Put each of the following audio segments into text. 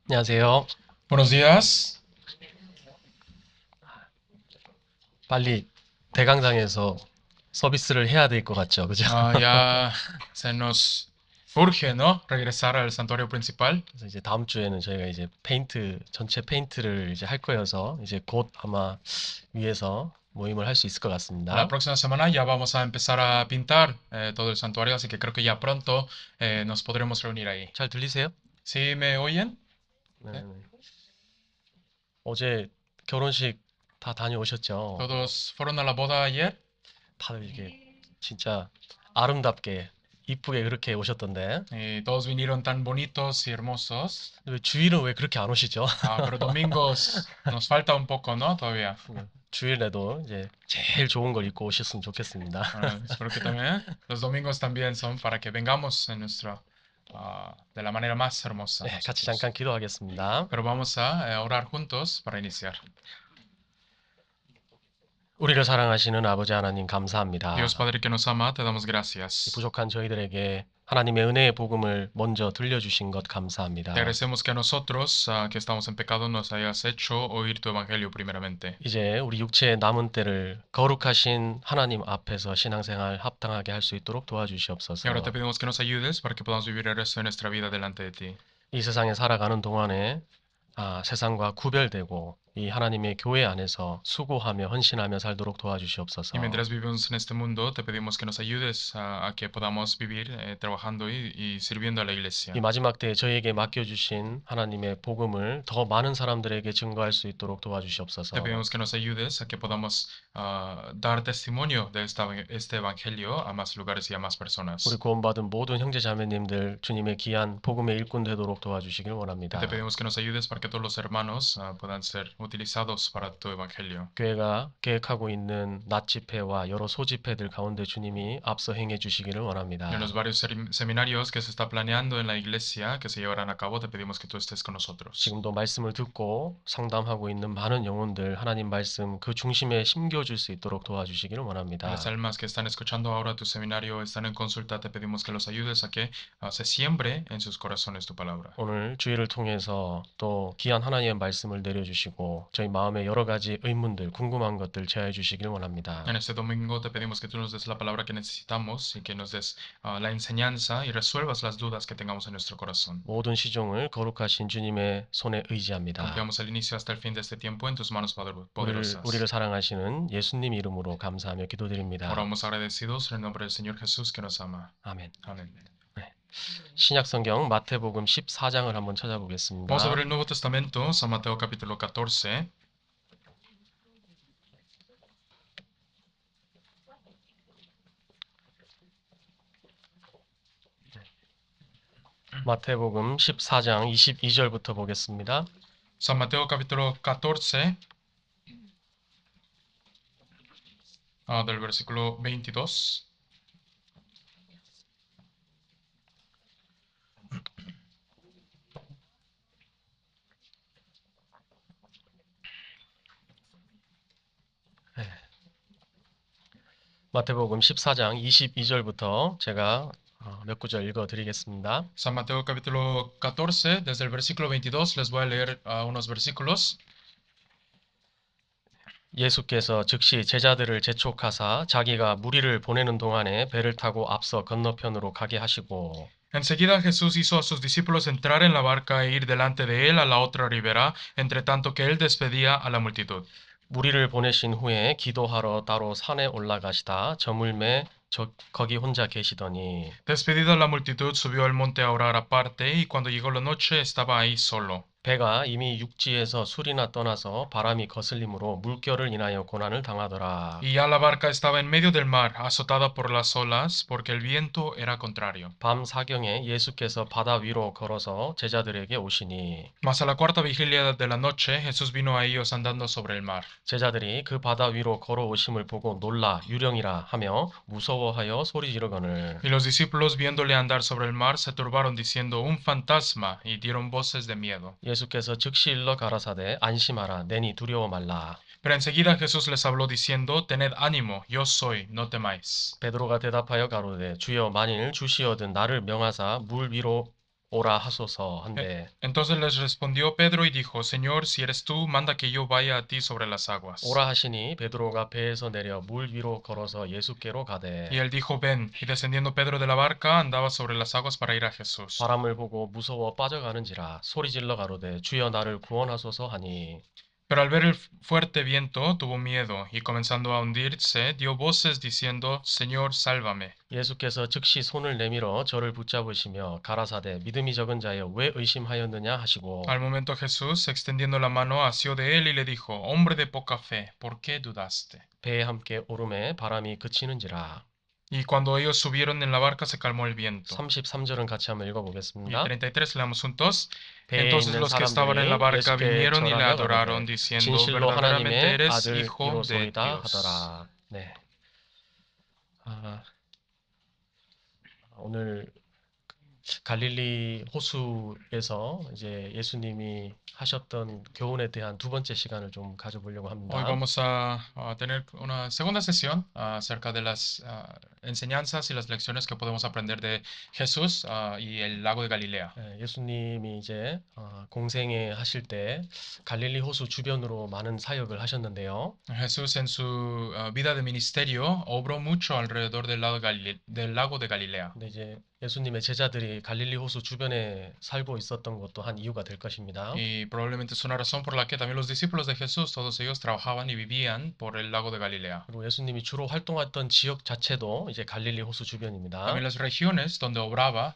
안녕하세요. Buenos días. 빨리 대강당에서 서비스를 해야 될 것 같죠? 그죠? Ya se nos urge, ¿no? Regresar al santuario principal. 그래서 이제 다음 주에는 저희가 이제 전체 페인트를 이제 할 거여서 이제 곧 아마 위에서 모임을 할 수 있을 것 La 같습니다. próxima semana ya vamos a empezar a pintar todo el santuario, así que creo que ya pronto nos podremos reunir ahí. 잘 들리세요? ¿Sí me oyen? 네. ¿Eh? 어제 결혼식 다 다녀오셨죠? ¿Todos fueron a la boda ayer? 다들 이게 진짜 아름답게 이쁘게 그렇게 오셨던데. Y todos vinieron tan bonitos y hermosos. 왜 주일은 왜 그렇게 안 오시죠? Pero domingos nos falta un poco, ¿no? Todavía. 주일에도 이제 제일 좋은 걸 입고 오셨으면 좋겠습니다. Espero que también los domingos también son para que vengamos en de la manera más hermosa 네, 같이 nosotros. 잠깐 기도하겠습니다. Pero vamos a orar juntos para iniciar. 우리를 사랑하시는 아버지 하나님 감사합니다. Dios Padre que nos ama, te damos 이 gracias. 부족한 저희들에게 하나님의 은혜의 복음을 먼저 들려주신 것 Te 감사합니다. agradecemos que a nosotros, que estamos en pecado, nos hayas hecho oír tu evangelio primeramente. 이제 우리 육체의 남은 때를 거룩하신 하나님 앞에서 신앙생활 합당하게 할 수 있도록 Y ahora 도와주시옵소서. te pedimos que nos ayudes para que podamos vivir el resto de nuestra vida delante de ti. 이 세상에 살아가는 동안에 세상과 구별되고 이 하나님의 교회 안에서 수고하며 헌신하며 살도록 Y 도와주시옵소서. mientras vivimos en este mundo, te pedimos que nos ayudes a que podamos vivir trabajando y sirviendo a la 이 iglesia. 마지막 때에 저희에게 맡겨주신 하나님의 복음을 더 많은 사람들에게 증거할 수 있도록 Te 도와주시옵소서. pedimos que nos ayudes a que podamos dar testimonio de este evangelio a más lugares y a más 우리 personas. 구원받은 모든 형제 자매님들 주님의 귀한 복음의 일꾼 되도록 도와주시길 Y te 원합니다. pedimos que nos ayudes para que todos los hermanos puedan ser utilizados para tu evangelio. 교회가 계획하고 있는 낮 집회와 여러 소집회들 가운데 주님이 앞서 행해 주시기를 Y en 원합니다. los varios seminarios que se está planeando en la iglesia que se llevarán a cabo, te pedimos que tú estés con nosotros. 지금도 말씀을 듣고 상담하고 있는 많은 영혼들 하나님 말씀 그 중심에 심겨줄 수 있도록 도와주시기를 A 원합니다. las almas que están escuchando ahora tu seminario, están en consulta, te pedimos que los ayudes a que se siembre en sus corazones tu palabra. 오늘 주일을 통해서 또 귀한 하나님의 말씀을 내려주시고 저희 마음에 여러 가지 의문들, 궁금한 것들 제하여 주시길 원합니다. En este domingo te pedimos que tú nos des la palabra que necesitamos y que nos des la enseñanza y resuelvas las dudas que tengamos en nuestro corazón. 모든 시종을 거룩하신 주님의 손에 의지합니다. Confiamos al inicio hasta el fin de este tiempo en tus manos 우리를 poderosas. 사랑하시는 예수님 이름으로 감사하며 기도드립니다. Oramos agradecidos en el nombre del Señor Jesús que nos ama. 아멘. Amén. 신약 성경 마태복음 14장을 한번 찾아보겠습니다. Vamos a ver el Nuevo Testamento, San Mateo capítulo 14. 마태복음 14장 22절부터 보겠습니다. San Mateo capítulo 14, del versículo 22. 마태복음 14장 22절부터 제가 몇 구절 읽어드리겠습니다. San Mateo capítulo 14, desde el versículo 22, les voy a leer unos versículos. 예수께서 즉시 제자들을 재촉하사 자기가 무리를 보내는 동안에 배를 타고 앞서 건너편으로 가게 하시고 Enseguida Jesús hizo a sus discípulos entrar en la barca e ir delante de él a la otra ribera, entre tanto que él despedía a la multitud. 무리를 보내신 후에 기도하러 따로 산에 올라가시다 저물매 거기 혼자 계시더니 Despedida la multitud, subió al monte a orar aparte, y cuando llegó la noche estaba ahí solo. 배가 이미 육지에서 술이나 떠나서 바람이 거슬림으로 물결을 인하여 고난을 당하더라. Y ya la barca estaba en medio del mar, azotada por las olas, porque el viento era contrario. 밤 사경에 예수께서 바다 위로 걸어서 제자들에게 오시니 Mas a la cuarta vigilia de la noche, Jesús vino a ellos andando sobre el mar. 제자들이 그 바다 위로 걸어오심을 보고 놀라 유령이라 하며 무서워하여 소리 지르거늘 Y los discípulos, viéndole andar sobre el mar, se turbaron diciendo, un fantasma, y dieron voces de miedo. 예수께서 즉시 일러 가라사대 안심하라 내니 두려워 말라. Pero enseguida Jesús les habló diciendo, tened ánimo, yo soy, no temáis. 베드로가 대답하여 가로되 주여 만일 주시어든 나를 명하사 물 위로 오라 하소서 E- 한데 Entonces les respondió Pedro y dijo, Señor, si eres tú, manda que yo vaya a ti sobre las aguas. 오라 하시니 베드로가 배에서 내려 물 위로 걸어서 예수께로 Y 가되 él dijo, ven. Y descendiendo Pedro de la barca, andaba sobre las aguas para ir a Jesús. 바람을 보고 무서워 빠져가는지라 소리질러 가로되 주여 나를 구원하소서 하니 Pero al ver el fuerte viento, tuvo miedo, y comenzando a hundirse, dio voces diciendo, Señor, sálvame. 예수께서 즉시 손을 내밀어 저를 붙잡으시며 가라사대 믿음이 적은 자여 왜 의심하였느냐 하시고 Al momento Jesús, extendiendo la mano, asió de él y le dijo, Hombre de poca fe, ¿por qué dudaste? 배에 함께 오름에 바람이 그치는지라 Y cuando ellos subieron en la barca, se calmó el viento. 33절은 같이 한번 Y 읽어보겠습니다. 33 leamos juntos. 배에 Entonces 있는 los que estaban en la 사람들이 barca 예수께 vinieron y le 절하며 adoraron, 가로되 diciendo, 진실로 verdaderamente 하나님의 eres hijo de 아들이로소이다 Dios. 하더라. 네. 아, 오늘 갈릴리 호수에서 이제 예수님이 하셨던 교훈에 대한 두 번째 시간을 좀 가져보려고 Hoy 합니다. vamos a tener una segunda sesión acerca de las enseñanzas y las lecciones que podemos aprender de Jesús y el lago de Galilea. 예수님이 이제 공생애 하실 때 갈릴리 호수 주변으로 많은 사역을 하셨는데요. Jesús en su vida de ministerio obró mucho alrededor del lago de Galilea. 근데 이제 예수님의 제자들이 갈릴리 호수 주변에 살고 있었던 것도 한 이유가 될 것입니다. Y probablemente es una razón por la que también los discípulos de Jesús, todos ellos trabajaban y vivían por el lago de Galilea. 그리고 예수님이 주로 활동했던 지역 자체도 이제 갈릴리 호수 주변입니다. También las regiones donde obraba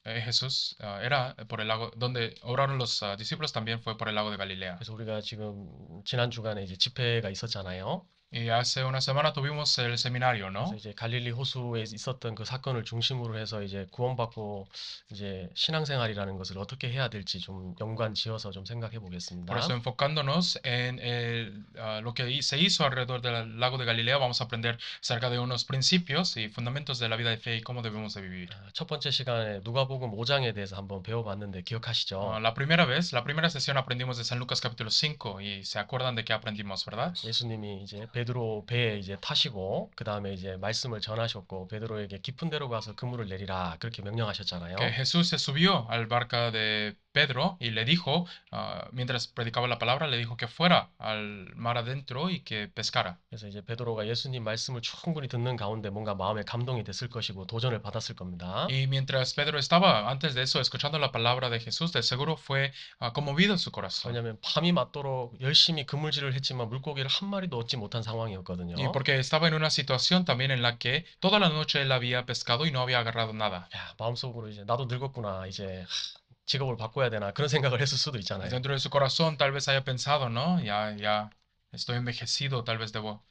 Jesús era por el lago, donde obraron los discípulos también fue por el lago de Galilea. 그래서 우리가 지금 지난 주간에 이제 집회가 있었잖아요. Y hace una semana tuvimos el seminario, 그래서 ¿no? 이제 갈릴리 호수에 있었던 그 사건을 중심으로 해서 이제 구원받고 이제 신앙생활이라는 것을 어떻게 해야 될지 좀 연관 지어서 좀 생각해 보겠습니다. Por eso enfocándonos en lo que se hizo alrededor del lago de Galilea, vamos a aprender acerca de unos principios y fundamentos de la vida de fe y cómo debemos de vivir. 첫 번째 시간에 누가복음 5장에 대해서 한번 배워봤는데 기억하시죠? La primera sesión aprendimos de San Lucas capítulo 5 y se acuerdan de qué aprendimos, ¿verdad? 예수님이 이제 베드로 배에 이제 타시고 그 다음에 이제 말씀을 전하셨고 베드로에게 깊은 데로 가서 그물을 내리라 그렇게 명령하셨잖아요. Que Jesús se subió al barca de Pedro y le dijo, mientras predicaba la palabra, le dijo que fuera al mar adentro y que pescara. 그래서 이제 베드로가 예수님 말씀을 충분히 듣는 가운데 뭔가 마음에 감동이 됐을 것이고 도전을 받았을 겁니다. Y mientras Pedro estaba, antes de eso, escuchando la palabra de Jesús, de seguro fue conmovido en su corazón. 왜냐하면 밤이 맞도록 열심히 그물질을 했지만 물고기를 한 마리도 얻지 못한 상황이었거든요. Y porque estaba en una situación también en la que toda la noche él había pescado y no había agarrado nada. 야, 마음속으로 이제 나도 늙었구나 이제 직업을 바꿔야 되나 그런 생각을 했을 수도 Y 있잖아요. dentro de su corazón tal vez haya pensado, ¿no? Ya estoy envejecido, tal vez debo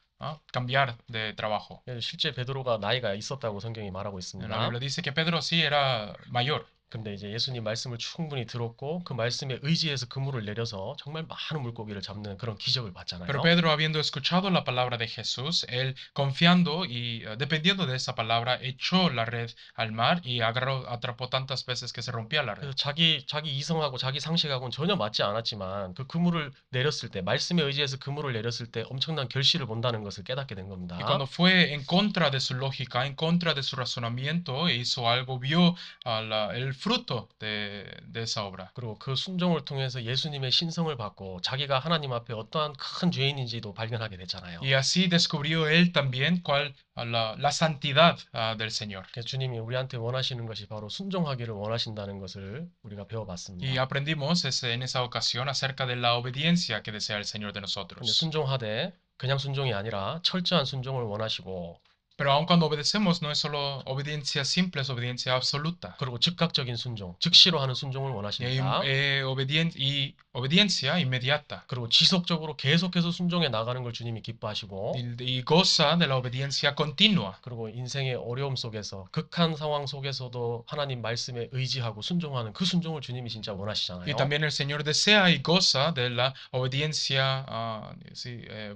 cambiar de trabajo. 그래서 실제 베드로가 나이가 있었다고 성경이 말하고 La 있습니다. Biblia dice que Pedro sí era mayor. 근데 이제 예수님 말씀을 충분히 들었고 그 말씀에 의지해서 그물을 내려서 정말 많은 물고기를 잡는 그런 기적을 봤잖아요. Pero Pedro, habiendo escuchado la palabra de Jesús, él confiando y dependiendo de esa palabra, echó la red al mar y atrapó tantas veces que se rompía la 그래서 red. 자기 이성하고 자기 상식하고는 전혀 맞지 않았지만 그 그물을 내렸을 때 말씀에 의지해서 그물을 내렸을 때 엄청난 결실을 본다는 것을 깨닫게 된 겁니다. Y cuando fue en contra de su lógica, en contra de su razonamiento, e hizo algo, vio el fruto de esa obra. 그리고 그 순종을 통해서 예수님의 신성을 받고 자기가 하나님 앞에 어떠한 큰 죄인인지도 발견하게 됐잖아요. Y así descubrió él también la santidad del Señor. 그래서 주님이 우리한테 원하시는 것이 바로 순종하기를 원하신다는 것을 우리가 Y 배워봤습니다. aprendimos en esa ocasión acerca de la obediencia que desea el Señor de 근데 nosotros. 순종하되 그냥 순종이 아니라 철저한 순종을 원하시고 Pero aun cuando obedecemos, no es solo obediencia simple, es obediencia absoluta. 그리고 즉각적인 순종, 즉시로 하는 순종을 Y 원하십니다. obediencia inmediata. 그리고 지속적으로 계속해서 순종해 나가는 걸 주님이 기뻐하시고 Y goza de la obediencia continua. 그리고 인생의 어려움 속에서 극한 상황 속에서도 하나님 말씀에 의지하고 순종하는 그 순종을 주님이 진짜 원하시잖아요. Y también el Señor desea y goza de la obediencia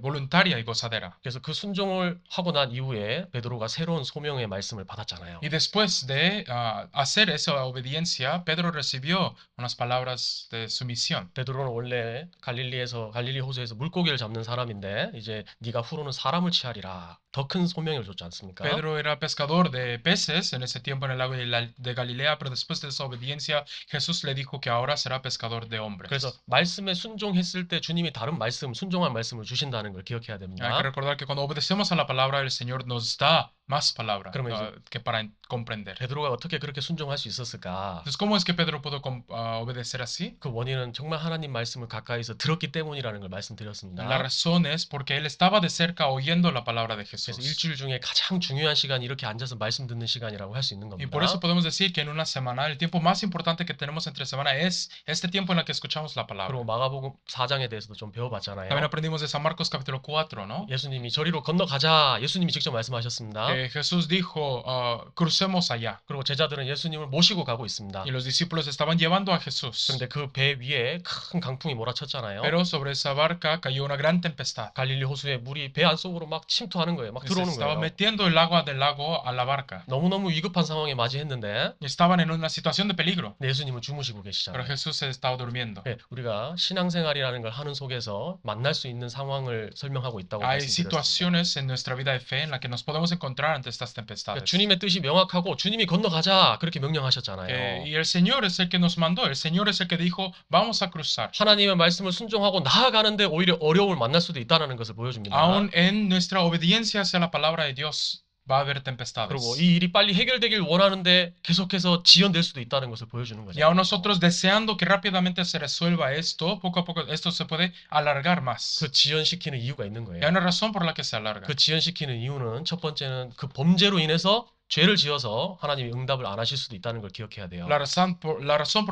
voluntaria y gozadera. 그래서 그 순종을 하고 난 이후에 베드로가 새로운 소명의 말씀을 받았잖아요. Y después de hacer esa obediencia, Pedro recibió unas palabras de sumisión. 베드로는 원래 갈릴리 호수에서 물고기를 잡는 사람인데 이제 네가 후로는 사람을 취하리라. 더 큰 소명을 줬지 않습니까? Pedro era pescador de peces en ese tiempo en el lago de Galilea, pero después de esa obediencia, Jesús le dijo que ahora será pescador de 그래서 hombres. 말씀에 순종했을 때 주님이 다른 말씀, 순종한 말씀을 주신다는 걸 기억해야 Hay que 됩니다. recordar que cuando obedecemos a la palabra, el Señor nos da más palabra 그러면 이제 que para comprender. 베드로가 어떻게 그렇게 순종할 수 있었을까? Entonces, ¿cómo es que Pedro pudo obedecer así? 그 원인은 정말 하나님 말씀을 가까이서 들었기 때문이라는 걸 La 말씀드렸습니다. razón es porque él estaba de cerca oyendo la palabra de 그래서 Jesús. 일주일 중에 가장 중요한 시간이 이렇게 앉아서 말씀 듣는 시간이라고 할 수 있는 Y por eso 겁니다. podemos decir que en una semana, el tiempo más importante que tenemos entre semana es este tiempo en el que escuchamos la palabra. 그리고 마가복음 4장에 대해서도 좀 También 배워봤잖아요. aprendimos de San Marcos capítulo 4, ¿no? 예수님이 저리로 건너가자. 예수님이 직접 말씀하셨습니다. Que Jesús dijo, crucemos allá. 그리고 제자들은 예수님을 모시고 가고 있습니다. Y los discípulos estaban llevando a Jesús. 그런데 그 배 위에 큰 강풍이 몰아쳤잖아요. Pero sobre esa barca cayó una gran tempestad. 갈릴리 호수에 물이 배 안속으로 막 침투하는 거예요. 막 Se 들어오는 estaba 거예요. metiendo el agua del lago a la barca. 너무너무 위급한 상황에 맞이했는데 Y estaban en una situación de peligro. 예수님은 주무시고 Pero 계시잖아요. Jesús se estaba durmiendo. 네, 우리가 신앙생활이라는 걸 하는 속에서 만날 수 있는 상황을 설명하고 있다고 Hay 말씀드렸습니다. situaciones en nuestra vida de fe en la que nos podemos encontrar ante estas 그러니까 tempestades. 주님의 뜻이 명확하고 주님이 건너가자 그렇게 명령하셨잖아요. Y el Señor es el que nos mandó. El Señor es el que dijo, vamos a cruzar. 하나님의 말씀을 순종하고 나아가는데 오히려 어려움을 만날 수도 있다는 것을 보여줍니다. Aún en nuestra obediencia hacia la palabra de Dios va a haber 그리고 tempestades. 이 일이 빨리 해결되길 원하는데 계속해서 지연될 수도 있다는 것을 보여주는 Y 거죠. aún nosotros deseando que rápidamente se resuelva esto, poco a poco esto se puede alargar más. 그 지연시키는 이유가 있는 Y hay 거예요. una razón por la que se alarga. 그 지연시키는 이유는 첫 번째는 그 범죄로 인해서 죄를 지어서 하나님이 응답을 안 하실 수도 있다는 걸 기억해야 돼요. La razón por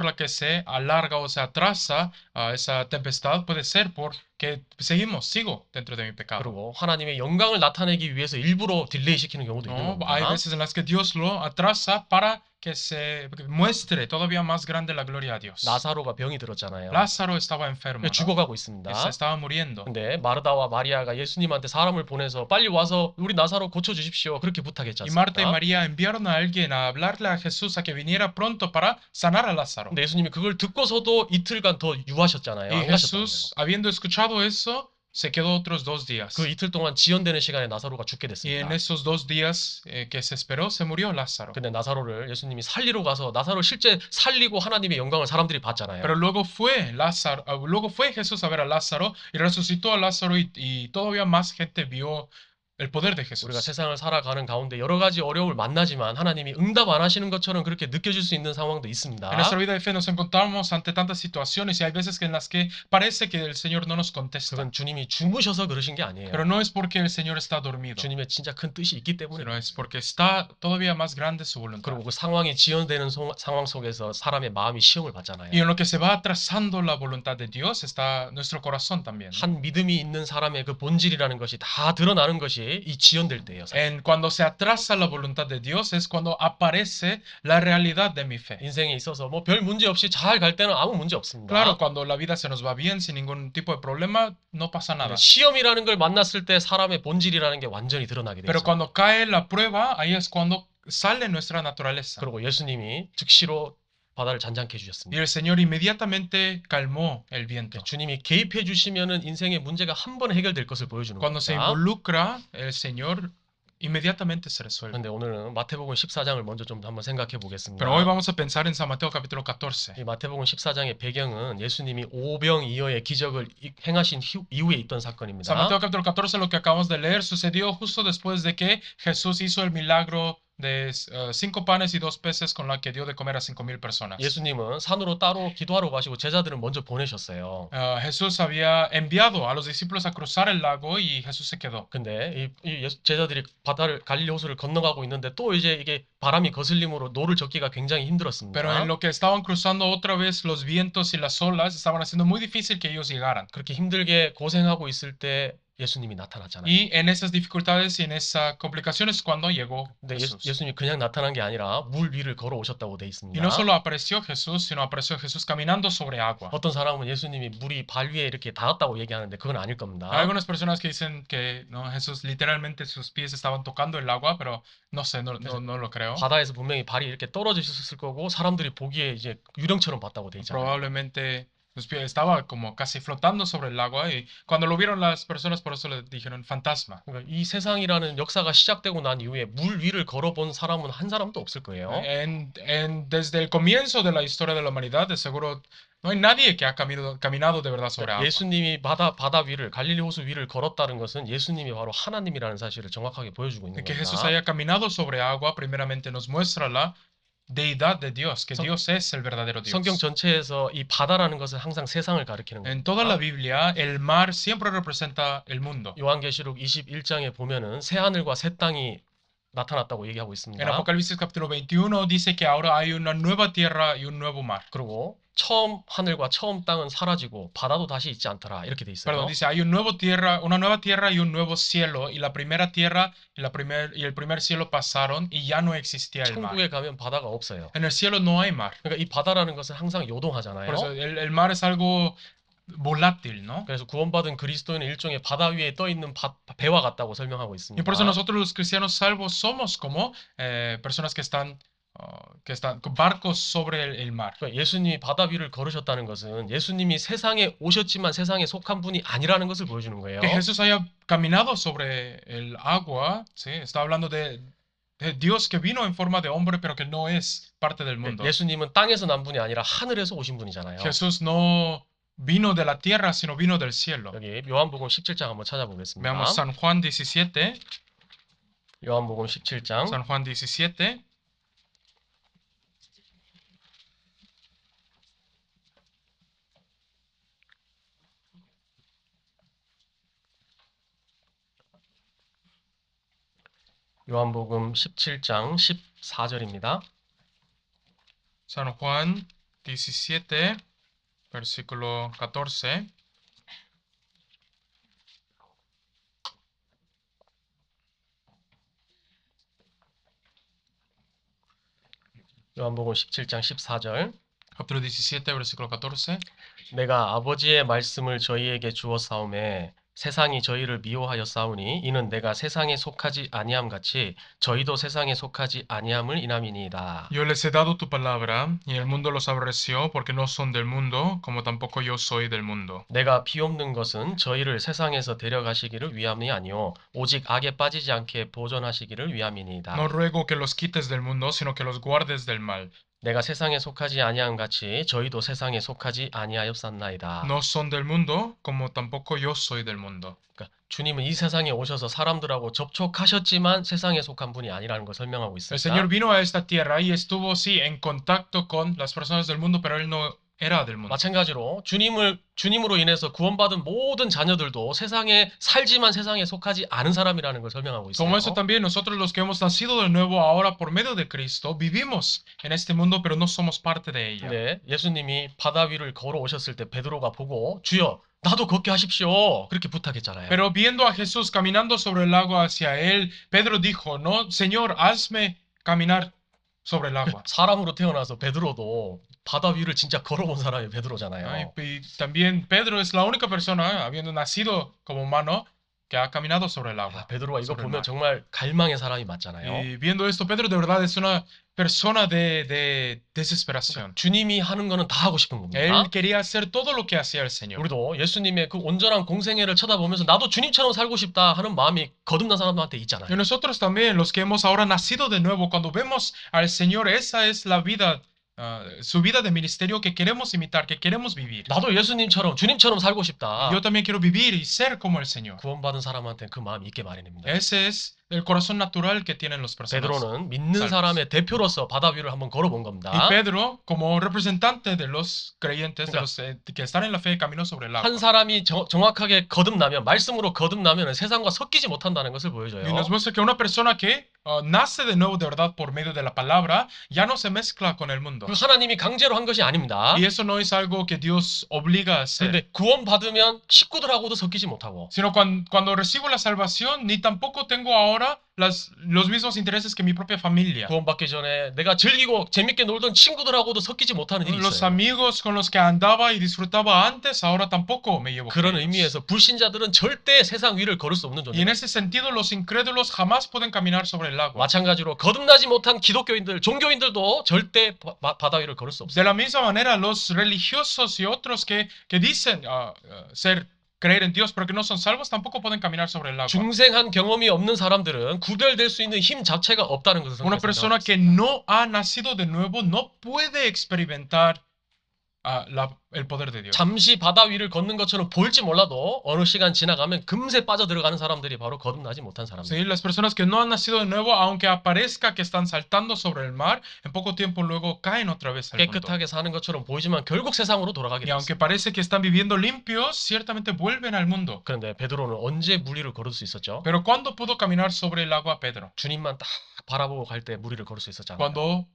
la que se alarga o se atrasa esa tempestad puede ser porque sigo dentro de mi pecado. 그리고 하나님의 영광을 나타내기 위해서 일부러 딜레이 시키는 경우도 있는 ¿No? Hay 겁니다. veces en las que Dios lo atrasa para que se muestre todavía más grande la gloria a Dios. 나사로가 병이 들었잖아요. Lázaro estaba enfermo, ¿no? 죽어가고 있습니다. Se estaba muriendo. 근데 마르다와 마리아가 예수님한테 사람을 보내서 빨리 와서 우리 나사로 고쳐주십시오. 그렇게 부탁했지 Y Marta y 않습니까? María enviaron a alguien a hablarle a Jesús a que viniera pronto para sanar a Lázaro. 근데 예수님이 그걸 듣고서도 이틀간 더 유하셨잖아요. Y 안 가셨잖아요. Jesús, habiendo escuchado eso, se quedó otros 2 días. 그 이틀 동안 지연되는 시간에 나사로가 죽게 Y 됐습니다. en esos 2 días que se esperó, se murió Lázaro. 근데 나사로를 예수님이 살리러 가서 나사로를 실제 살리고 하나님의 영광을 사람들이 봤잖아요. Pero luego fue Jesús a ver a Lázaro y resucitó a Lázaro y todavía más gente vio el poder de 우리가 Jesús. 세상을 살아가는 가운데 여러 가지 어려움을 만나지만 하나님이 응답 안 하시는 것처럼 그렇게 느껴질 수 있는 상황도 있습니다. En nuestra vida de fe nos encontramos ante tantas situaciones y hay veces en las que parece que el Señor no nos contesta. 그건 주님이 주무셔서 그러신 게 아니에요. Pero no es porque el Señor está dormido, 주님의 진짜 큰 뜻이 있기 때문에 sino es porque está todavía más grande su voluntad. 그리고 그 상황이 지연되는 상황 속에서 사람의 마음이 시험을 받잖아요. Y en lo que se va atrasando la voluntad de Dios está nuestro corazón también. 한 믿음이 있는 사람의 그 본질이라는 것이 다 드러나는 것이 이 지연될 때예요. Cuando se atrasa la voluntad de Dios es cuando aparece la realidad de mi fe. 인생에 있어서 뭐 별 문제 없이 잘 갈 때는 아무 문제 없습니다. Claro, cuando la vida se nos va bien sin ningún tipo de problema, no pasa nada. 시험이라는 걸 만났을 때 사람의 본질이라는 게 완전히 드러나게 Pero 되죠. cuando cae la prueba, ahí es cuando sale nuestra naturaleza. 그리고 예수님이 즉시로 바다를 잔잔케 Y 해주셨습니다. el Señor inmediatamente calmó el viento. 주님이 개입해 주시면은 인생의 문제가 한 번에 해결될 것을 보여주는 Cuando se 겁니다. involucra el Señor, inmediatamente se resuelve. 그런데 오늘은 마태복음 14장을 먼저 좀 한번 생각해 보겠습니다. Pero hoy vamos a pensar en San Mateo capítulo 14. 이 마태복음 14장의 배경은 예수님이 오병이어의 기적을 행하신 이후에 있던 San 사건입니다. Mateo capítulo 14, lo que acabamos de leer, sucedió justo después de que Jesús hizo el milagro de 5 panes y 2 peces con la que dio de comer a 5,000 personas. 예수님은 산으로 따로 기도하러 가시고 제자들은 먼저 보내셨어요. Jesús había enviado a los discípulos a cruzar el lago y Jesús se quedó. 근데 제자들이 바다를 갈릴리 호수를 건너가고 있는데 또 이제 이게 바람이 거슬림으로 노를 젓기가 굉장히 힘들었습니다. Pero en lo que estaban cruzando otra vez los vientos y las olas estaban haciendo muy difícil que ellos llegaran. 그렇게 힘들게 고생하고 있을 때 예수님이 나타났잖아요. Y en esas dificultades y en esas complicaciones cuando llegó 근데 Jesús. 예수님이 그냥 나타난 게 아니라 물 위를 걸어오셨다고 돼 Y 있습니다. no solo apareció Jesús, sino apareció Jesús caminando sobre agua. 어떤 사람은 예수님이 물이 발 위에 이렇게 닿았다고 얘기하는데 그건 아닐 겁니다. Hay algunas personas que dicen que no, Jesús literalmente sus pies estaban tocando el agua, pero no sé, no lo creo. 바다에서 분명히 발이 이렇게 떨어져 있었을 거고 사람들이 보기에 이제 유령처럼 봤다고 돼 있잖아요. Probablemente Estaba como casi flotando sobre el agua y cuando lo vieron las personas por eso le dijeron fantasma. 그러니까 이 세상이라는 역사가 시작되고 난 이후에 물 위를 걸어본 사람은 한 사람도 없을 거예요. Desde el comienzo de la historia de la humanidad, de seguro no hay nadie que ha caminado de verdad sobre agua. 예수님이 바다 위를 갈릴리 호수 위를 걸었다는 것은 예수님이 바로 하나님이라는 사실을 정확하게 보여주고 있는 Que Jesús 겁니다. haya caminado sobre agua, primeramente nos muestra la deidad de Dios, que Dios es el verdadero 성경 Dios. 전체에서 이 바다라는 것은 항상 세상을 가리키는 En toda la 겁니다. Biblia, el mar siempre representa el mundo. 요한계시록 21장에 보면은 새 하늘과 새 땅이 나타났다고 얘기하고 En 있습니다. Apocalipsis capítulo 21 dice que ahora hay una nueva tierra y un nuevo mar. 그리고 처음 하늘과 처음 땅은 사라지고 바다도 다시 있지 않더라 이렇게 돼 있어요. Perdón, dice hay una nueva tierra y un nuevo cielo, y la primera tierra y el primer cielo pasaron y ya no existía el mar. 천국에 가면 바다가 없어요. En el cielo no hay mar. 그러니까 이 바다라는 것은 항상 Por eso 요동하잖아요. el mar es algo volátil, ¿no? 그래서 구원받은 그리스도인은 일종의 바다 위에 떠 있는 배와 같다고 설명하고 Y 있습니다. por eso nosotros los cristianos salvos somos como personas que están con barcos sobre el mar. 그러니까 예수님이 바다 위를 걸으셨다는 것은 예수님이 세상에 오셨지만 세상에 속한 분이 아니라는 것을 보여주는 거예요. Que Jesús haya caminado sobre el agua, ¿sí? Está hablando de Dios que vino en forma de hombre, pero que no es parte del mundo. 예수님은 땅에서 난 분이 아니라 하늘에서 오신 분이잖아요. Jesús no vino de la tierra, sino vino del cielo. 여기 요한복음 17장 한번 찾아보겠습니다. Veamos San Juan 17. 요한복음 17장 San Juan 17. 요한복음 17장 14절입니다. San Juan 17, versículo 14. 요한복음 17장 14절 Capítulo 17, versículo 14. 내가 아버지의 말씀을 저희에게 주었사오매 세상이 저희를 미워하였사오니 이는 내가 세상에 속하지 아니함 같이 저희도 세상에 속하지 아니함을 인함이니이다. Yo les he dado tu palabra, y el mundo los aborreció, porque no son del mundo, como tampoco yo soy del mundo. 내가 비옵는 것은 저희를 세상에서 데려가시기를 위함이 아니요 오직 악에 빠지지 않게 보존하시기를 위함이니이다. No ruego que los quites del mundo, sino que los guardes del mal. 내가 세상에 속하지 아니함 같이 저희도 세상에 속하지 아니하였사나이다. No son del mundo, como tampoco yo soy del mundo. 그러니까 주님은 이 세상에 오셔서 사람들하고 접촉하셨지만 세상에 속한 분이 아니라는 걸 설명하고 El Señor 있습니다. vino a esta tierra y estuvo, sí, en contacto con las personas del mundo, pero Él no era del mundo. 마찬가지로 주님으로 인해서 구원받은 모든 자녀들도 세상에 살지만 세상에 속하지 않은 사람이라는 걸 설명하고 있어요. Como eso también, nosotros los que hemos nacido de nuevo ahora por medio de Cristo, vivimos en este mundo, pero no somos parte de ella. 네, 예수님이 바다 위를 걸어오셨을 때 베드로가 보고 주여 나도 걷게 하십시오 그렇게 부탁했잖아요. Pero viendo a Jesús caminando sobre el agua hacia él, Pedro dijo, no, Señor, hazme caminar sobre el agua. 사람으로 태어나서 베드로도 바다 위를 진짜 걸어본 사람이 ¿No? 베드로잖아요. Y también Pedro es la única persona, habiendo nacido como humano, que ha caminado sobre el agua. 베드로가 이거 sobre el 보면 mar. 정말 갈망의 사람이 맞잖아요. Y viendo esto, Pedro de verdad es una persona de desesperación. 주님이 하는 거는 다 하고 싶은 겁니다. Él quería hacer todo lo que hacía el Señor. 우리도 예수님의 그 온전한 공생애를 쳐다보면서 나도 주님처럼 살고 싶다 하는 마음이 거듭난 사람들한테 있잖아요. Y nosotros también, los que hemos ahora nacido de nuevo, cuando vemos al Señor, esa es la vida, su vida de ministerio que queremos imitar, que queremos vivir. 나도 예수님처럼 주님처럼 살고 싶다. Yo también quiero vivir y ser como el Señor. 구원받은 사람한테 그 마음이 있게 마련입니다. Ese es el corazón natural que tienen los personas. 베드로는 믿는 salvos. 사람의 대표로서 바다 위를 한번 걸어본 Y 겁니다. Pedro, como representante de los creyentes, de los que están en la fe, caminó sobre el agua. 한 사람이 정확하게 거듭나면 말씀으로 거듭나면 세상과 섞이지 못한다는 것을 보여줘요. Y nos muestra que una persona que nace de nuevo de verdad por medio de la palabra, ya no se mezcla con el mundo. 그 하나님이 강제로 한 것이 아닙니다. Y eso no es algo que Dios obliga a hacer. 그런데 구원받으면 식구들하고도 섞이지 못하고 Sino cuando recibo la salvación, ni tampoco tengo ahora los mismos intereses que mi propia familia. 구원받기 전에 내가 즐기고 재밌게 놀던 친구들하고도 섞이지 못하는 일이 Los 있어요. amigos con los que andaba y disfrutaba antes, ahora tampoco me llevo con 그런 ellos. 의미에서 불신자들은 절대 세상 위를 걸을 수 없는 Y en 존재다. ese sentido, los incrédulos jamás pueden caminar sobre el agua. 마찬가지로 거듭나지 못한 기독교인들, 종교인들도 절대 바다 위를 걸을 수 없어요. De la misma manera, los religiosos y otros que dicen creer en Dios, pero que no son salvos, tampoco pueden caminar sobre el agua. 중생한 경험이 없는 사람들은 구별될 수 있는 힘 자체가 없다는 것을 Una persona que no ha nacido de nuevo no puede experimentar el poder de Dios. 잠시 바다 위를 걷는 것처럼 보일지 몰라도 어느 시간 지나가면 금세 빠져들어가는 사람들이 바로 거듭나지 못한 사람들. Sí, las personas que no han nacido de nuevo, aunque aparezca que están saltando sobre el mar, en poco tiempo luego caen otra vez al mundo. 깨끗하게 사는 것처럼 보이지만 결국 세상으로 돌아가게 Y 됩니다. aunque parece que están viviendo limpios, ciertamente vuelven al mundo. 그런데 베드로는 언제 물 위를 걸을 수 있었죠? Pero ¿cuándo pudo caminar sobre el agua Pedro? 주님만 딱 바라보고 갈 때 물 위를 걸을 수 있었잖아요. Cuando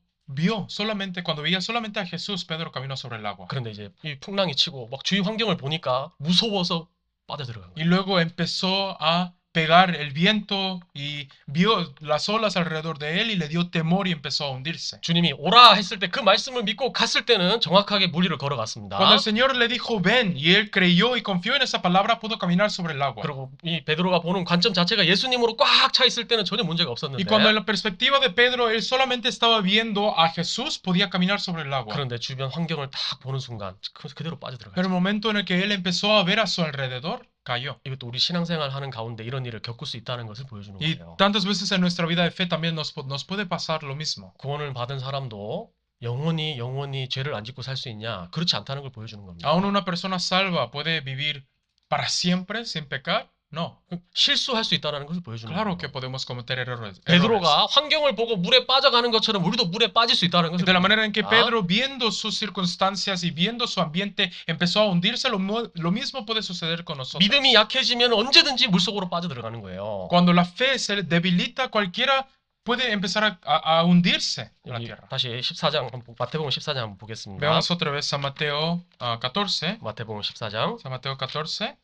veía solamente a Jesús, Pedro caminó sobre el agua. 그런데 이제 이 풍랑이 치고 막 주위 환경을 보니까 무서워서 빠져들어간 Y 거예요. luego empezó a pegar el viento y vio las olas alrededor de él y le dio temor y empezó a hundirse. 주님이 오라 했을 때 그 말씀을 믿고 갔을 때는 정확하게 물 위를 걸어갔습니다. Cuando el Señor le dijo ven y él creyó y confió en esa palabra, pudo caminar sobre el agua. 그리고 이 베드로가 보는 관점 자체가 예수님으로 꽉 차 있을 때는 전혀 문제가 Y 없었는데 cuando en la perspectiva de Pedro, él solamente estaba viendo a Jesús, podía caminar sobre el agua. 그런데 주변 환경을 딱 보는 순간 그대로 빠져들어가요. Pero el momento en el que él empezó a ver a su alrededor, cayó. 이것도 우리 신앙생활 하는 가운데 이런 일을 겪을 수 있다는 것을 보여주는 Y 거예요. tantas veces en nuestra vida de fe también nos puede pasar lo mismo. 구원을 받은 사람도 영원히 죄를 안 짓고 살 수 있냐? 그렇지 않다는 걸 보여주는 겁니다. ¿Aún una persona salva puede vivir para siempre sin pecar? No. 실수할 수 있다는 것을 보여주는 Claro que 거예요. podemos cometer errores. 베드로가 환경을 보고 물에 빠져가는 것처럼 우리도 물에 빠질 수 있다는 것을 De la manera en que 보여줍니다. Pedro, viendo sus circunstancias y viendo su ambiente, empezó a hundirse, lo mismo puede suceder con nosotros. 믿음이 약해지면 언제든지 물속으로 빠져들어가는 거예요. Cuando la fe se debilita, cualquiera puede empezar a hundirse en la 여기 tierra. 다시 14장 마태복음 14장 한번 보겠습니다. Veamos otra vez San Mateo 14. 마태복음 14장 San Mateo 14.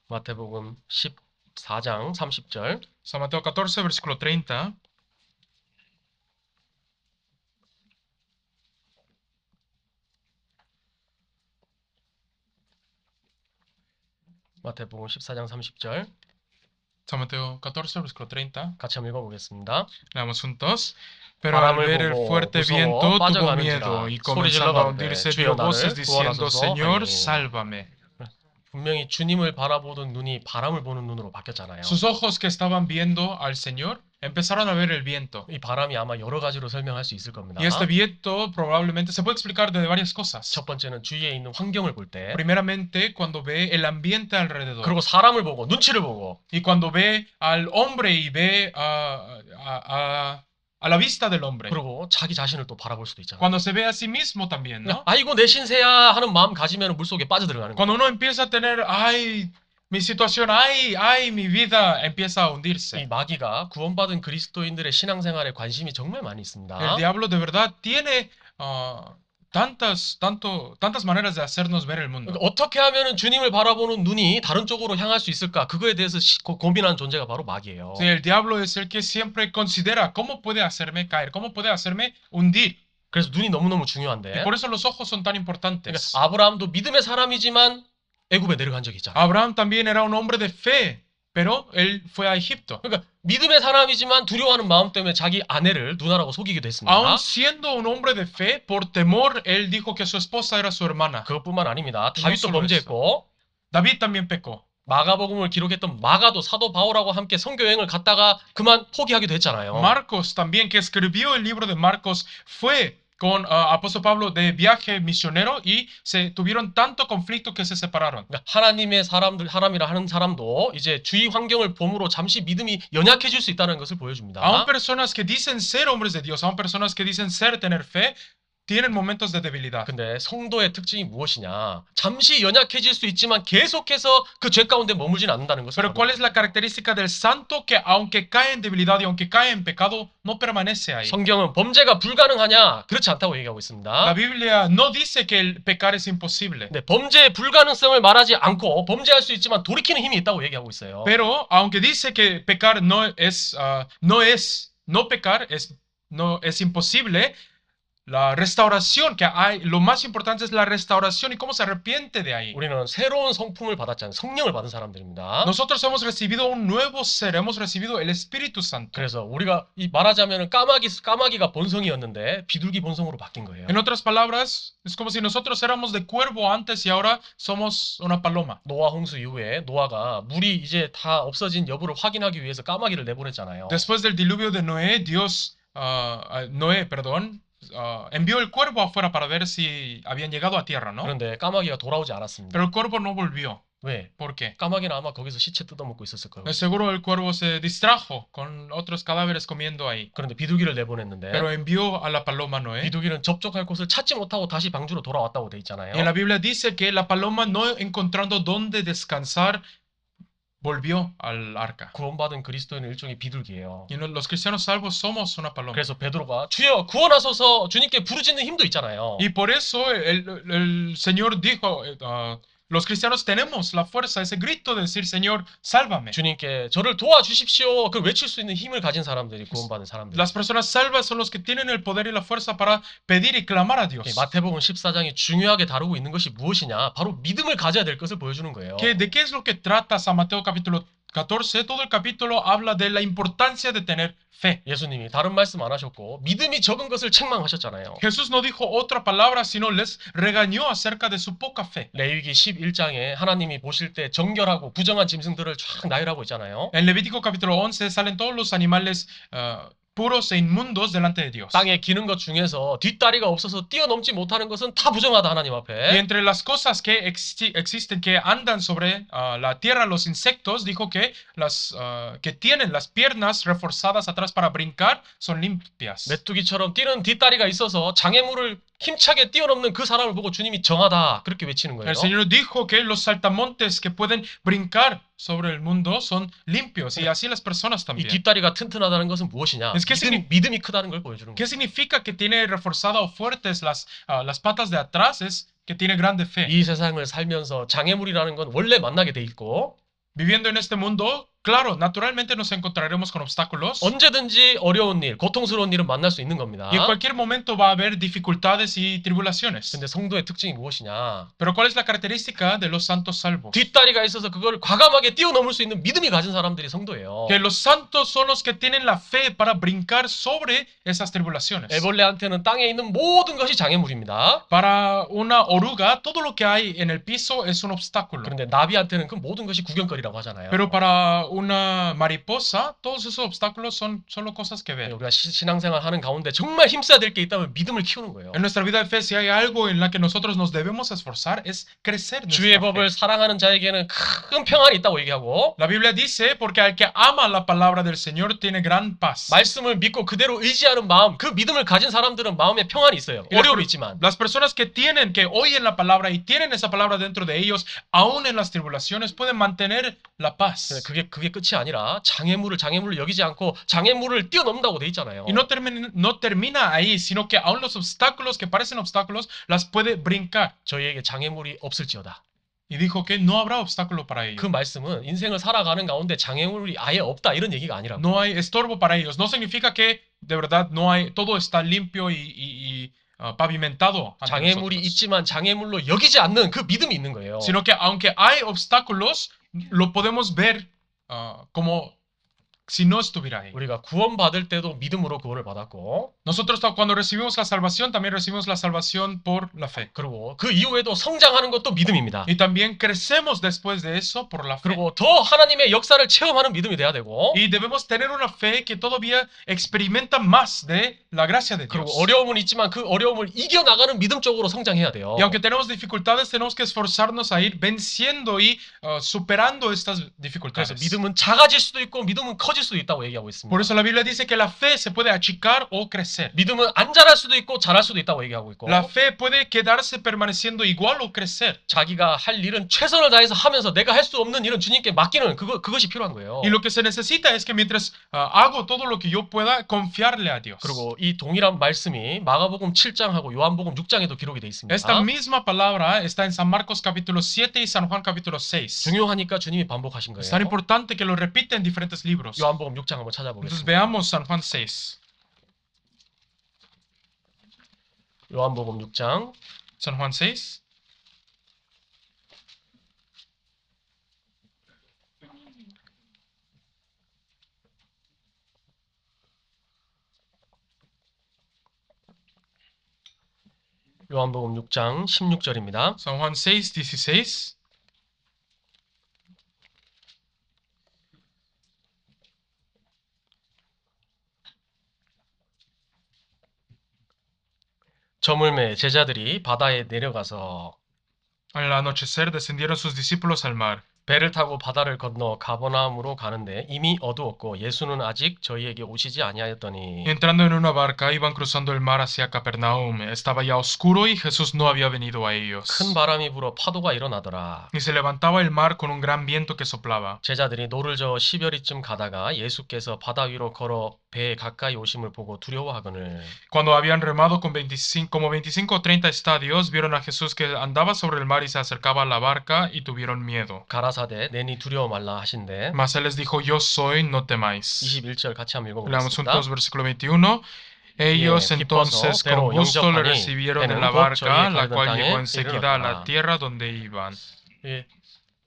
마태복음 14장 30절 San Mateo 14, versículo 30. 마태복음 14장 30절 San Mateo 14, versículo 30. 같이 한번 읽어보겠습니다. Leamos juntos. Pero al 바람을 ver el 보고 fuerte 무서워 viento tuvo 빠져가는지라 miedo y 소리 comenzando a 질러가는데 hundirse 주여 dio voces 나를 diciendo 구원하소서 Señor, 하니. sálvame. 분명히 주님을 바라보던 눈이 바람을 보는 눈으로 바뀌었잖아요. Sus ojos que estaban viendo al Señor empezaron a ver el viento. 이 바람이 아마 여러 가지로 설명할 수 있을 겁니다. Y este viento probablemente se puede explicar de varias cosas. 첫 번째는 주위에 있는 환경을 볼 때, Primeramente, cuando ve el ambiente alrededor. 그리고 사람을 보고 눈치를 보고, Y cuando ve al hombre y ve a la vista del hombre. 그리고 자기 자신을 또 바라볼 수도 있잖아요. Cuando se ve a sí mismo también, ¿no? 아이고 내 신세야 하는 마음 가지면 물속에 빠져들어가는 거예요. Cuando uno empieza a tener, ay, mi situación, ay, mi vida empieza a 이 hundirse. 마귀가 구원받은 그리스도인들의 신앙생활에 관심이 정말 많이 있습니다. El diablo de verdad tiene tantas maneras de hacernos ver el mundo. 그러니까 어떻게 하면 주님을 바라보는 눈이 다른 쪽으로 향할 수 있을까? 그거에 대해서 고민하는 존재가 바로 마귀예요. Sí, el diablo es el que siempre considera cómo puede hacerme caer, cómo puede hacerme hundir. 그래서 눈이 너무너무 Y 중요한데 por eso los ojos son tan 그러니까 importantes. 아브라함도 믿음의 사람이지만 애굽에 내려간 적이 있잖아요. Abraham también era un hombre de fe, pero él fue a Egipto. 그러니까 믿음의 사람이지만 두려워하는 마음 때문에 자기 아내를 누나라고 속이기도 했습니다. Aún siendo un hombre de fe, por temor, él dijo que su esposa era su hermana. 그것뿐만 아닙니다. no 다윗도 solo 범죄했고 David también pecó. 마가복음을 기록했던 마가도 사도 바울하고 함께 선교 여행을 갔다가 그만 포기하기도 했잖아요. Marcos también, que escribió el libro de Marcos, fue con apóstol Pablo de viaje misionero y se tuvieron tanto conflicto que se separaron. 그러니까 하나님의 사람이라 하는 사람도 이제 주위 환경을 봄으로 잠시 믿음이 연약해질 수 있다는 것을 보여줍니다. Aún personas que dicen ser hombres de Dios, aún personas que dicen tener fe, tienen momentos de debilidad. 근데 성도의 특징이 무엇이냐? 잠시 연약해질 수 있지만 계속해서 그 죄 가운데 머물진 않는다는 것을 Pero ¿cuál es la característica del santo? Que aunque cae en debilidad y aunque cae en pecado, no permanece ahí. 성경은 범죄가 불가능하냐? 그렇지 않다고 얘기하고 La 있습니다. Biblia no dice que el pecar es imposible. 네, 범죄의 불가능성을 말하지 않고 범죄할 수 있지만 돌이키는 힘이 있다고 얘기하고 있어요. Pero aunque dice que pecar no pecar no es imposible, la restauración que hay, lo más importante es la restauración y cómo se arrepiente de ahí. 우리는 새로운 성품을 받았잖아요. 성령을 받은 사람들입니다. Nosotros hemos recibido un nuevo ser, hemos recibido el Espíritu Santo. 그래서 우리가 이 말하자면 까마귀가 본성이었는데 비둘기 본성으로 바뀐 거예요. En otras palabras, es como si nosotros éramos de cuervo antes y ahora somos una paloma. 노아 홍수 이후에 노아가 물이 이제 다 없어진 여부를 확인하기 위해서 까마귀를 내보냈잖아요. Después del diluvio de Noé, Noé, envió el cuervo afuera para ver si habían llegado a tierra, ¿no? 그런데 까마귀가 돌아오지 않았습니다. Pero el cuervo no volvió. 왜? ¿Por qué? 까마귀는 아마 거기서 시체 뜯어먹고 있었을 거예요. Seguro el cuervo se distrajo con otros cadáveres comiendo ahí. 그런데 비둘기를 내보냈는데 Pero envió a la paloma Noé. 비둘기는 접촉할 곳을 찾지 못하고 다시 방주로 돌아왔다고 돼 있잖아요. Y en la Biblia dice que la paloma, no encontrando dónde descansar, volvió al arca. 구원받은 그리스도인은 일종의 비둘기예요. Y los cristianos salvos somos una paloma. 그래서 베드로가 주여 구원하소서 주님께 부르짖는 힘도 있잖아요. Y por eso el Señor dijo, los cristianos tenemos la fuerza, ese grito de decir, Señor, sálvame. 주님께 저를 도와주십시오. 그 외칠 수 있는 힘을 가진 사람들이 구원받은 사람들. Las personas salvas son los que tienen el poder y la fuerza para pedir y clamar a Dios. 마태복음 14장이 중요하게 다루고 있는 것이 무엇이냐? 바로 믿음을 가져야 될 것을 보여주는 거예요. ¿De qué es lo que trata San Mateo capítulo 14? Todo el capítulo habla de la importancia de tener fe. 예수님이 다른 말씀 안 하셨고 믿음이 적은 것을 책망하셨잖아요. Jesús no dijo otra palabra, sino les regañó acerca de su poca fe. 레위기 11장에 하나님이 보실 때 정결하고 부정한 짐승들을 쫙 나열하고 있잖아요. En Levítico capítulo 11 salen todos los animales puros e inmundos delante de Dios. 땅에 기는 것 중에서 뒷다리가 없어서 뛰어넘지 못하는 것은 다 부정하다 하나님 Y 앞에. entre las cosas que existen, que andan sobre la tierra, los insectos, dijo que las que tienen las piernas reforzadas atrás para brincar son limpias. 메뚜기처럼 뛰는 뒷다리가 있어서 장애물을 힘차게 뛰어넘는 그 사람을 보고 주님이 정하다 그렇게 외치는 거예요. El Señor dijo que los saltamontes que pueden brincar sobre el mundo son limpios y así las personas 이 también. 뒷다리가 튼튼하다는 것은 무엇이냐? Es que 믿음이 크다는 걸 보여주는 ¿Qué 거예요. significa que tiene reforzada o fuertes las patas de atrás? Es que tiene grande fe. 이 세상을 살면서 장애물이라는 건 원래 만나게 돼 있고 Viviendo en este mundo, claro, naturalmente nos encontraremos con obstáculos. 언제든지 어려운 일, 고통스러운 일은 만날 수 있는 겁니다. Y en cualquier momento va a haber dificultades y tribulaciones. 근데 성도의 특징이 무엇이냐? Pero ¿cuál es la característica de los santos salvos? 뒷다리가 있어서 그걸 과감하게 뛰어넘을 수 있는 믿음이 가진 사람들이 성도예요. Que los santos son los que tienen la fe para brincar sobre esas tribulaciones. 애벌레한테는 땅에 있는 모든 것이 장애물입니다. Para una oruga, todo lo que hay en el piso es un obstáculo. 그런데 나비한테는 그 모든 것이 구경거리라고 하잖아요. Pero para una mariposa, todos esos obstáculos son solo cosas que ven. 우리가 신앙생활 하는 가운데 정말 힘써야 될 게 있다면 믿음을 키우는 거예요. En nuestra vida de fe, si hay algo en la que nosotros nos debemos esforzar, es crecer nuestra 주의 fe. 법을 사랑하는 자에게는 큰 평안이 있다고 얘기하고 La Biblia dice, porque al que ama la palabra del Señor tiene gran paz. 말씀을 믿고 그대로 의지하는 마음, 그 믿음을 가진 사람들은 마음에 평안이 있어요. 어려움이 있지만. Las personas que oyen la palabra y tienen esa palabra dentro de ellos, aún en las tribulaciones, pueden mantener la paz. 그게 끝이 아니라 장애물을 여기지 않고 장애물을 뛰어넘는다고 돼 있잖아요. Y no termina ahí, sino que aún los obstáculos que parecen obstáculos, las puede brincar. 저희에게 장애물이 없을지어다. Y dijo que no habrá obstáculo para ellos. 그 말씀은 인생을 살아가는 가운데 장애물이 아예 없다 이런 얘기가 아니라. No hay estorbo para ellos. No significa que de verdad no hay, todo está limpio y pavimentado. 장애물이 있지만 장애물로 여기지 않는 그 믿음이 있는 거예요. Sino que aunque hay obstáculos, lo podemos ver como si no estuviera ahí. 우리가 구원받을 때도 믿음으로 구원을 받았고 Nosotros cuando recibimos la salvación, también recibimos la salvación por la fe. 그리고 그 이후에도 성장하는 것도 믿음입니다. Y también crecemos después de eso por la fe. 그리고 더 하나님의 역사를 체험하는 믿음이 돼야 되고 Y debemos tener una fe que todavía experimenta más de la gracia de 그리고 Dios. 어려움은 있지만 그 어려움을 이겨나가는 믿음 쪽으로 성장해야 돼요. Y aunque tenemos dificultades, tenemos que esforzarnos a ir venciendo y superando estas 그래서 dificultades. 믿음은 작아질 수도 있고 믿음은 커질 작아질 수도 있다고 얘기하고 있습니다. Por eso la Biblia dice que la fe se puede achicar o crecer. 믿음은 안 자랄 수도 있고 자랄 수도 있다고 얘기하고 있고 La fe puede quedarse permaneciendo igual o crecer. 자기가 할 일은 최선을 다해서 하면서 내가 할 수 없는 일은 주님께 맡기는 그것이 필요한 거예요. Y lo que se necesita es que mientras hago todo lo que yo pueda, confiarle a Dios. 그리고 이 동일한 말씀이 마가복음 7장하고 요한복음 6장에도 기록이 돼 있습니다. Esta misma palabra está en San Marcos capítulo 7 y San Juan capítulo 6. 중요하니까 주님이 반복하신 Es tan 거예요. importante que lo repite en diferentes libros. 요한복음 6장 한번 Entonces 찾아보겠습니다. veamos San Juan 6. 요한복음 6장 San Juan 6. 요한복음 6장 16절입니다. San Juan 6, 16. 저물매 제자들이 바다에 내려가서 Al anochecer descendieron sus discípulos al mar. 배를 타고 바다를 건너 가버나움으로 가는데 이미 어두웠고 예수는 아직 저희에게 오시지 아니하였더니 Entrando en una barca, iban cruzando el mar hacia Capernaum. Estaba ya oscuro y Jesús no había venido a ellos. 큰 바람이 불어 파도가 일어나더라. Y se levantaba el mar con un gran viento que soplaba. 제자들이 노를 저어 10여리쯤 가다가 예수께서 바다 위로 걸어 배에 가까이 오심을 보고 두려워하거늘 Cuando habían remado con 25 o 30 estadios, vieron a Jesús que andaba sobre el mar y se acercaba a la barca y tuvieron miedo. 가라사대 내니 두려워 말라 하신대. Mas él les dijo, yo soy, no temáis. 21절 같이 한번 Leamos 읽어보겠습니다. juntos versículo 21. Ellos Bien, entonces 기뻐서 con 배로 gusto le 영접하니 recibieron en 배는 la 곧 barca, 저희의 la 가던 cual 땅에 llegó enseguida a la 이르렀더라. tierra donde iban. 예,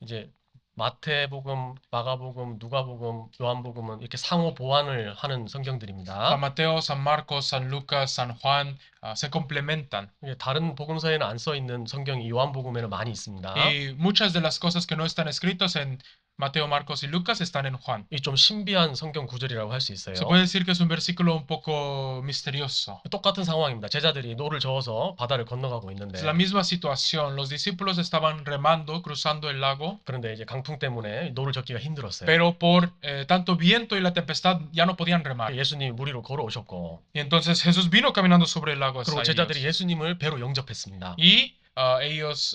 이제 마태복음, 마가복음, 누가복음, 요한복음은 이렇게 상호 보완을 하는 성경들입니다. San Mateo, San Marcos, San Lucas, San Juan se complementan. 이게 다른 복음서에는 안 써 있는 성경이 요한복음에는 많이 있습니다. Y muchas de las cosas que no están escritos en Mateo, Marcos y Lucas están en Juan. 이 좀 신비한 성경 구절이라고 할 수 있어요. Se puede decir que es un versículo un poco misterioso. 똑같은 상황입니다. 제자들이 노를 저어서 바다를 건너가고 있는데 Es la misma situación. Los discípulos estaban remando, cruzando el lago, 그런데 이제 강풍 때문에 노를 젓기가 힘들었어요. pero por tanto viento y la tempestad ya no podían remar. 예수님이 물 위로 걸어오셨고 Y entonces Jesús vino caminando sobre el lago 그리고 hacia 제자들이 ellos. 예수님을 배로 영접했습니다. Y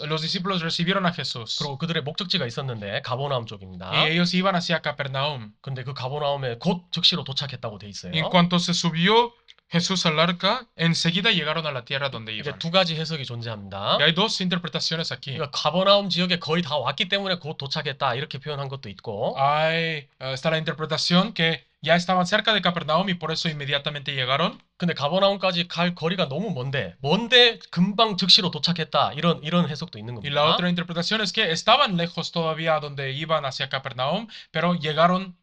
los discípulos recibieron a Jesús. 그리고 그들의 목적지가 있었는데 가버나움 쪽입니다. Y ellos iban hacia Capernaum. 근데 그 가버나움에 곧 즉시로 도착했다고 돼 있어요. Y en cuanto se subió Jesús al arca, enseguida llegaron a la tierra donde 이제 iban. 두 가지 해석이 존재합니다. Y hay dos interpretaciones aquí. 그러니까 가버나움 지역에 거의 다 왔기 때문에 곧 도착했다 이렇게 표현한 것도 있고 Está la interpretación que ya estaban cerca de Capernaum y por eso inmediatamente llegaron. 근데 가버나움까지 갈 거리가 너무 먼데 금방 즉시로 도착했다 이런 해석도 있는 Y la 겁니다. otra interpretación es que estaban lejos todavía donde iban hacia Capernaum, pero llegaron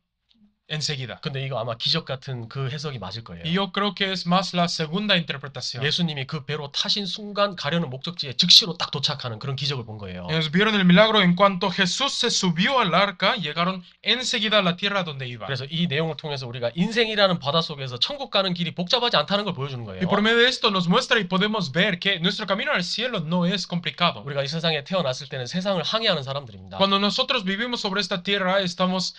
enseguida. 근데 이거 아마 기적 같은 그 해석이 맞을 거예요. Y yo creo que es más la segunda interpretación. 예수님이 그 배로 타신 순간 가려는 목적지에 즉시로 딱 도착하는 그런 기적을 본 거예요. Ellos vieron el milagro en cuanto Jesús se subió al arca, llegaron enseguida a la tierra donde iban. 그래서 이 내용을 통해서 우리가 인생이라는 바다 속에서 천국 가는 길이 복잡하지 않다는 걸 보여주는 거예요. Y por medio de esto nos muestra y podemos ver que nuestro camino al cielo no es complicado. 우리가 이 세상에 태어났을 때는 세상을 항해하는 사람들입니다. Cuando nosotros vivimos sobre esta tierra, estamos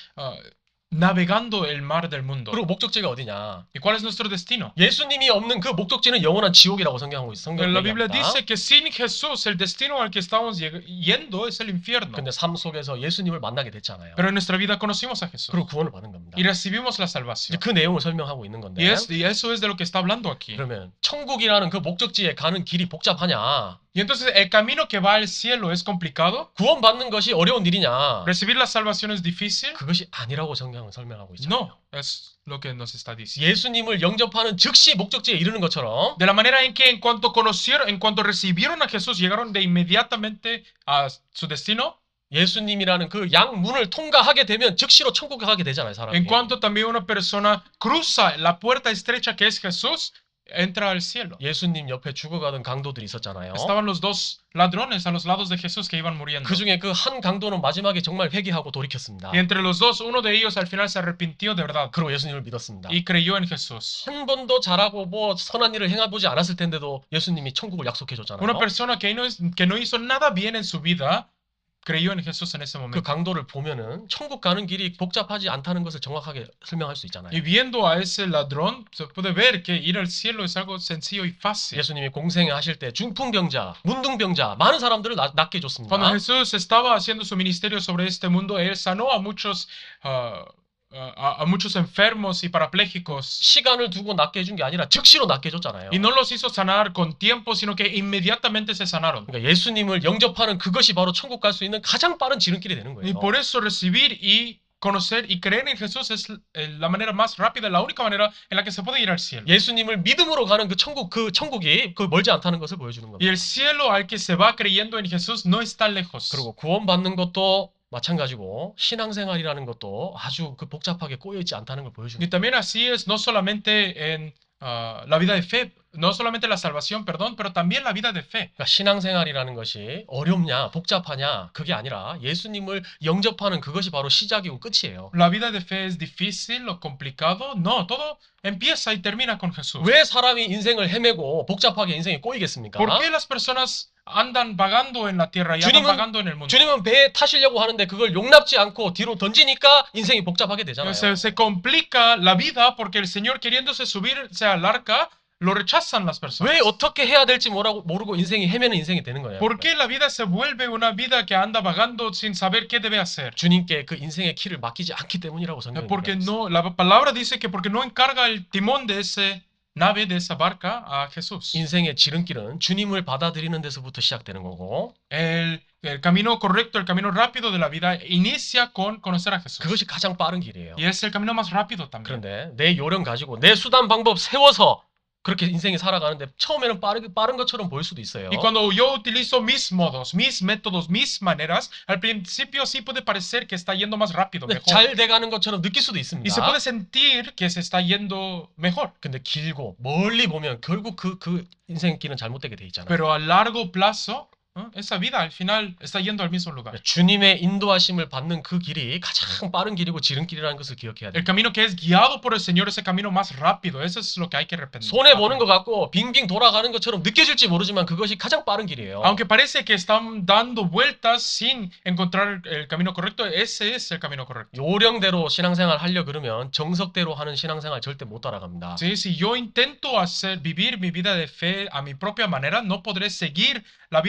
navegando el mar del mundo. 그리고 목적지가 어디냐? ¿Y cuál es nuestro destino? 예수님이 없는 그 목적지는 영원한 지옥이라고 성경하고 있어. 성경 La Biblia 얘기합니다. dice que sin Jesús el destino al que estamos yendo es el infierno. 근데 삶 속에서 예수님을 만나게 됐잖아요. Pero en nuestra vida conocimos a Jesús 그리고 구원을 받은 겁니다. y recibimos la 이제 salvación. 그 내용을 설명하고 있는 건데. Y eso es de lo que está hablando aquí. 그러면 천국이라는 그 목적지에 가는 길이 복잡하냐? Y entonces, ¿el camino que va al cielo es complicado? 구원받는 것이 어려운 일이냐? ¿Recibir la salvación es difícil? 그것이 아니라고 성경은 설명하고 있잖아요. No, es lo que nos está diciendo. 예수님을 영접하는 즉시 목적지에 이르는 것처럼 De la manera en que en cuanto recibieron a Jesús, llegaron de inmediatamente a su destino. 예수님이라는 그 양문을 통과하게 되면 즉시로 천국에 가게 되잖아요, 사람이. En cuanto también una persona cruza la puerta estrecha que es Jesús, entra al cielo. 예수님 옆에 죽어가던 강도들이 있었잖아요. Estaban los dos ladrones a los lados de Jesús que iban muriendo. 그 중에 그 한 강도는 마지막에 정말 회개하고 돌이켰습니다. Y entre los dos, uno de ellos al final se arrepintió de verdad 그리고 예수님을 믿었습니다. y creyó en Jesús. 한 번도 잘하고 뭐 선한 일을 행해보지 않았을 텐데도 예수님이 천국을 약속해 줬잖아요. Una persona que no hizo nada bien en su vida, creyó en Jesús en ese 그 momento. 강도를 보면은 천국 가는 길이 복잡하지 않다는 것을 정확하게 설명할 수 있잖아요. Y viendo a ese ladrón, se puede ver que ir al cielo es algo sencillo y fácil. 예수님이 공생애 하실 때 중풍병자, 문둥병자 많은 사람들을 낫게 해줬습니다. Cuando Jesús estaba haciendo su ministerio sobre este mundo, él sanó a muchos, a muchos enfermos y parapléjicos. 시간을 두고 낫게 해준 게 아니라 즉시로 낫게 해줬잖아요. Y no los hizo sanar con tiempo, sino que inmediatamente se sanaron. 그러니까 예수님을 영접하는 그것이 바로 천국 갈 수 있는 가장 빠른 지름길이 되는 Y 거예요. por eso recibir y conocer y creer en Jesús es la manera más rápida, la única manera en la que se puede ir al cielo. 예수님을 믿음으로 가는 그 천국이 그 멀지 않다는 것을 보여주는 Y 겁니다. el cielo al que se va creyendo en Jesús no está lejos. 그리고 구원받는 것도 마찬가지고 신앙생활이라는 것도 아주 그 복잡하게 꼬여 있지 않다는 걸 보여주는 Y 거예요. también así es, no solamente en la vida de fe, no solamente la salvación, perdón, pero también la vida de fe. 그러니까 신앙생활이라는 것이 어렵냐, 복잡하냐 그게 아니라 예수님을 영접하는 그것이 바로 시작이고 끝이에요. La vida de fe es difícil o complicado. No, todo empieza y termina con Jesús. 왜 사람이 인생을 헤매고 복잡하게 인생이 꼬이겠습니까? ¿Por qué las personas andan vagando en la tierra y andan 주님은- vagando en el mundo? 주님은 배에 타시려고 하는데 그걸 용납지 않고 뒤로 던지니까 인생이 복잡하게 되잖아요. Se complica la vida porque el Señor queriéndose subirse al arca, lo rechazan las personas. 왜 어떻게 해야 될지 모르고 인생이 헤매는 인생이 되는 거예요. ¿Por qué la vida se vuelve una vida que anda vagando sin saber qué debe hacer? 주님께 그 인생의 키를 맡기지 않기 때문이라고 성경이 Porque 얘기하고 있어요. no, la palabra dice que porque no encarga el timón de esa nave, de esa barca a Jesús. 인생의 지름길은 주님을 받아들이는 데서부터 시작되는 거고 El camino correcto, el camino rápido de la vida inicia con conocer a Jesús. 그것이 가장 빠른 길이에요. Y es el camino más rápido también. 그런데 내 요령 가지고 내 수단 방법 세워서 그렇게 인생이 살아가는데 처음에는 빠른 것처럼 보일 수도 있어요. Y cuando yo utilizo mis modos, mis métodos, mis maneras, al principio sí puede parecer que está yendo más rápido, 근데 mejor. 잘 돼가는 것처럼 느낄 수도 Y se 있습니다. puede sentir que se está yendo mejor. 근데 길고 멀리 보면 결국 그 인생길은 잘못되게 돼 있잖아요. Pero a largo plazo, esa vida al final está yendo al mismo lugar. 주님의 인도하심을 받는 그 길이 가장 빠른 길이고 지름길이라는 것을 기억해야 돼요. El camino que es guiado por el Señor es el camino más rápido. Eso es lo que hay que arrepentir. 손해 보는 것 같고 빙빙 돌아가는 것처럼 느껴질지 모르지만 그것이 가장 빠른 길이에요. Aunque parece que están dando vueltas sin encontrar el camino correcto, ese es el camino correcto. 요령대로 신앙생활 하려 그러면 정석대로 하는 신앙생활 절대 못 따라갑니다. Sí, si yo intento vivir mi vida de fe a mi propia manera, no podré seguir la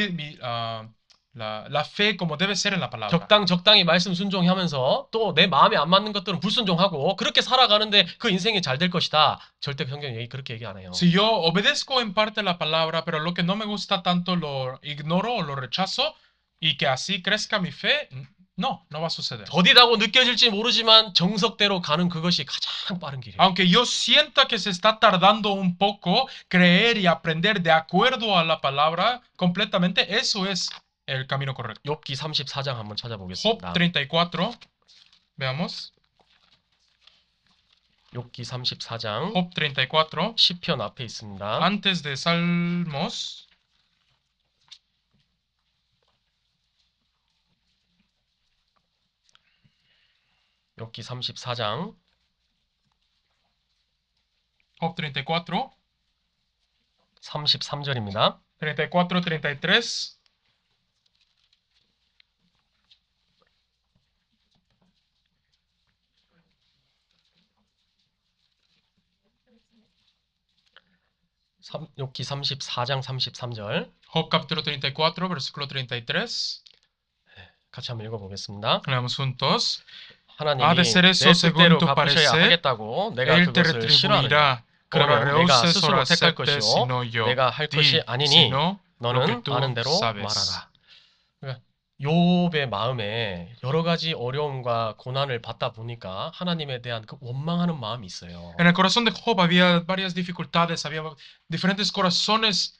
fe como debe ser en la palabra. 적당히 말씀 순종하면서 또 내 마음에 안 맞는 것들은 불순종하고 그렇게 살아가는데 그 인생이 잘 될 것이다. 절대 성경이 그렇게 얘기 안 해요. Si yo obedezco en parte la palabra, pero lo que no me gusta tanto lo ignoro o lo rechazo y que así crezca mi fe, no va a suceder. 더디다고 느껴질지 모르지만 정석대로 가는 그것이 가장 빠른 길이에요. Aunque yo sienta que se está tardando un poco, creer y aprender de acuerdo a la palabra completamente, eso es el camino correcto. 욥기 34장 한번 Job 찾아보겠습니다. 34, veamos. 욥기 34장 Job 34, 시편 앞에 있습니다. antes de Salmos. 욥기 34장 Job 34, 33절입니다. 34, 33. 욥기 34장 33절 Job capítulo 34, versículo 33. 같이 한번 읽어보겠습니다. Leamos juntos. 하나님이 Ha de ser eso 내 según 뜻대로 tu 갚으셔야 parecer. 하겠다고 내가 Él te 그것을 싫어하느냐. retribuirá. Ora 그러면 내가 rehúses, 스스로 ora 택할 aceptes, 것이요 sino yo. 내가 할 것이 Di, 아니니 sino lo 너는 que tú 아는 대로 sabes. 말하라. 그러니까 욥의 마음에 여러 가지 어려움과 고난을 받다 보니까 하나님에 대한 그 원망하는 마음이 있어요. En el corazón de Job había varias dificultades, había diferentes corazones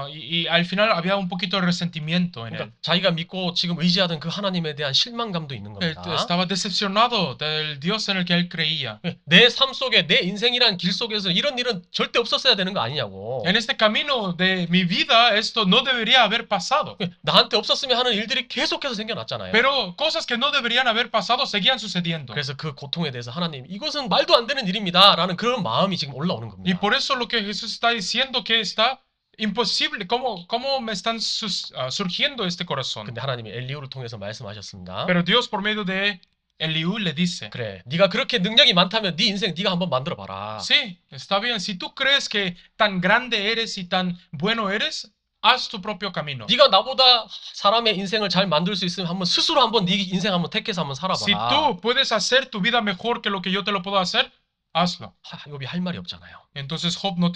y al final había un poquito de resentimiento en él. 그러니까 자기가 믿고 지금 의지하던 그 하나님에 대한 실망감도 있는 Él 겁니다. estaba decepcionado del Dios en el que él creía. 내 삶 속에 내 인생이란 길 속에서 이런 일은 절대 없었어야 되는 거 아니냐고. En este camino de mi vida esto no debería haber pasado. 나한테 없었으면 하는 일들이 계속해서 생겨났잖아요. Pero cosas que no deberían haber pasado seguían sucediendo. 그래서 그 고통에 대해서 하나님 이것은 말도 안 되는 일입니다 라는 그런 마음이 지금 올라오는 Y 겁니다. por eso lo que Jesús está diciendo que está imposible, ¿cómo me están surgiendo este corazón? 근데 하나님이 엘리후를 통해서 말씀하셨습니다. Pero Dios por medio de Eliú le dice, 그래, 네가 그렇게 능력이 많다면 네 인생 네가 한번 만들어 봐라. sí, está bien, si tú crees que tan grande eres y tan bueno eres, haz tu propio camino. 네가 나보다 사람의 인생을 잘 만들 수 있으면 한번 스스로 한번 네 인생 한번 택해서 한번 Si 살아봐라. tú puedes hacer tu vida mejor que lo que yo te lo puedo hacer, hazlo. 욥이 할 말이 없잖아요. Entonces Job no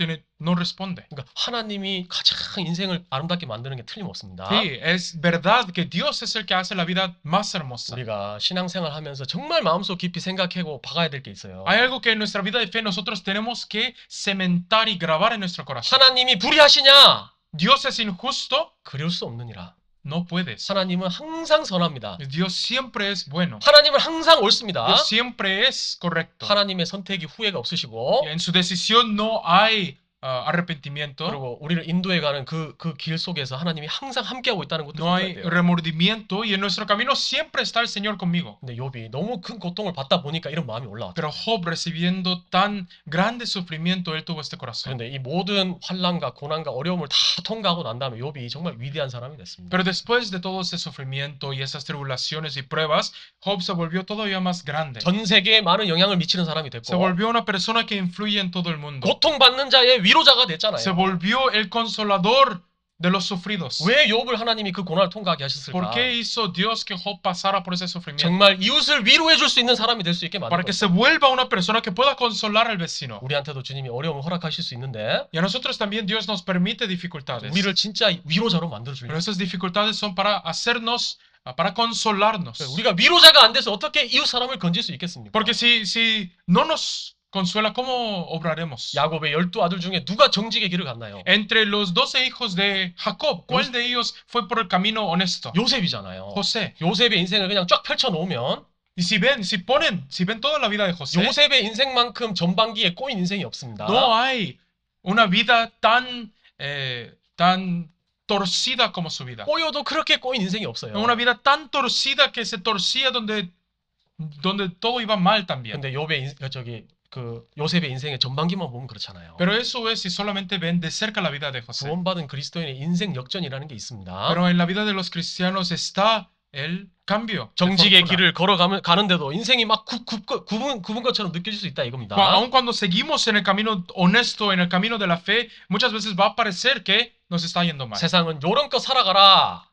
responde. 그러니까 하나님이 가장 인생을 아름답게 만드는 게 틀림없습니다. Sí, es verdad que Dios es el que hace la vida más hermosa. 우리가 신앙생활 하면서 정말 마음속 깊이 생각하고 박아야 될 게 있어요. Hay algo que en nuestra vida de fe nosotros tenemos que cementar y grabar en nuestro corazón. 하나님이 불의하시냐? Dios es injusto, 그럴 수 없느니라. no puedes. 하나님은 항상 선합니다. Dios siempre es bueno. 하나님은 항상 옳습니다. Dios siempre es correcto. 하나님의 선택이 후회가 없으시고 En su decisión no hay arrepentimiento, 그리고 우리를 인도해 가는 그 길 속에서 하나님이 항상 함께하고 있다는 것도 no hay 생각해야 돼요. remordimiento y en nuestro camino siempre está el Señor conmigo. 근데 욥이 너무 큰 고통을 받다 보니까 이런 마음이 올라왔다. Pero Job, recibiendo tan grande sufrimiento, él tuvo este corazón. 그런데 이 모든 환난과 고난과 어려움을 다 통과하고 난 다음에 욥이 정말 위대한 사람이 됐습니다. Pero después de todo ese sufrimiento y esas tribulaciones y pruebas, Job se volvió todavía más grande. 전 세계에 많은 영향을 미치는 사람이 Se 됐고 volvió una persona que influye en todo el mundo. 고통받는 자의 위로자가 Se 됐잖아요. volvió el consolador de los sufridos. 왜 욥을 하나님이 그 고난을 통과하게 ¿Por 하셨을까? qué hizo Dios que Job pasara por ese sufrimiento? 정말 이웃을 위로해 줄 수 있는 사람이 될 수 있게 Para 만든 que 거예요. se vuelva una persona que pueda consolar al vecino. 우리한테도 주님이 어려움을 허락하실 수 있는데 Y a nosotros también Dios nos permite dificultades. 우리를 진짜 위로자로 만들어 주려고. Pero esas dificultades son para hacernos, para consolarnos. 우리가 위로자가 안 돼서 어떻게 이웃 사람을 건질 수 있겠습니까? Porque si no nos consuela, ¿cómo obraremos? 야곱의 12아들 중에 누가 정직의 길을 갔나요? Entre los 12 hijos de Jacob, ¿cuál de ellos fue por el camino honesto? 요셉이잖아요. José. 요셉의 인생을 그냥 쫙 펼쳐 놓으면 Y si ven toda la vida de José, 요셉의 인생만큼 전반기에 꼬인 인생이 없습니다. no hay una vida tan torcida como su vida. 꼬여도 그렇게 꼬인 인생이 없어요. Una vida tan torcida que se torcía donde todo iba mal también. 근데 요셉의 인생의 전반기만 보면 그렇잖아요. Pero eso es si solamente ven de cerca la vida de José. 구원받은 그리스도인의 인생 역전이라는 게 있습니다. Pero en la vida de los cristianos está el cambio. de 정직의 fortuna. 길을 가는데도 인생이 막 굽은 것처럼 느껴질 수 있다 이겁니다. Aun cuando seguimos en el camino honesto, en el camino de la fe, muchas veces va a parecer que nos está yendo mal. 세상은 요런껏 살아가라.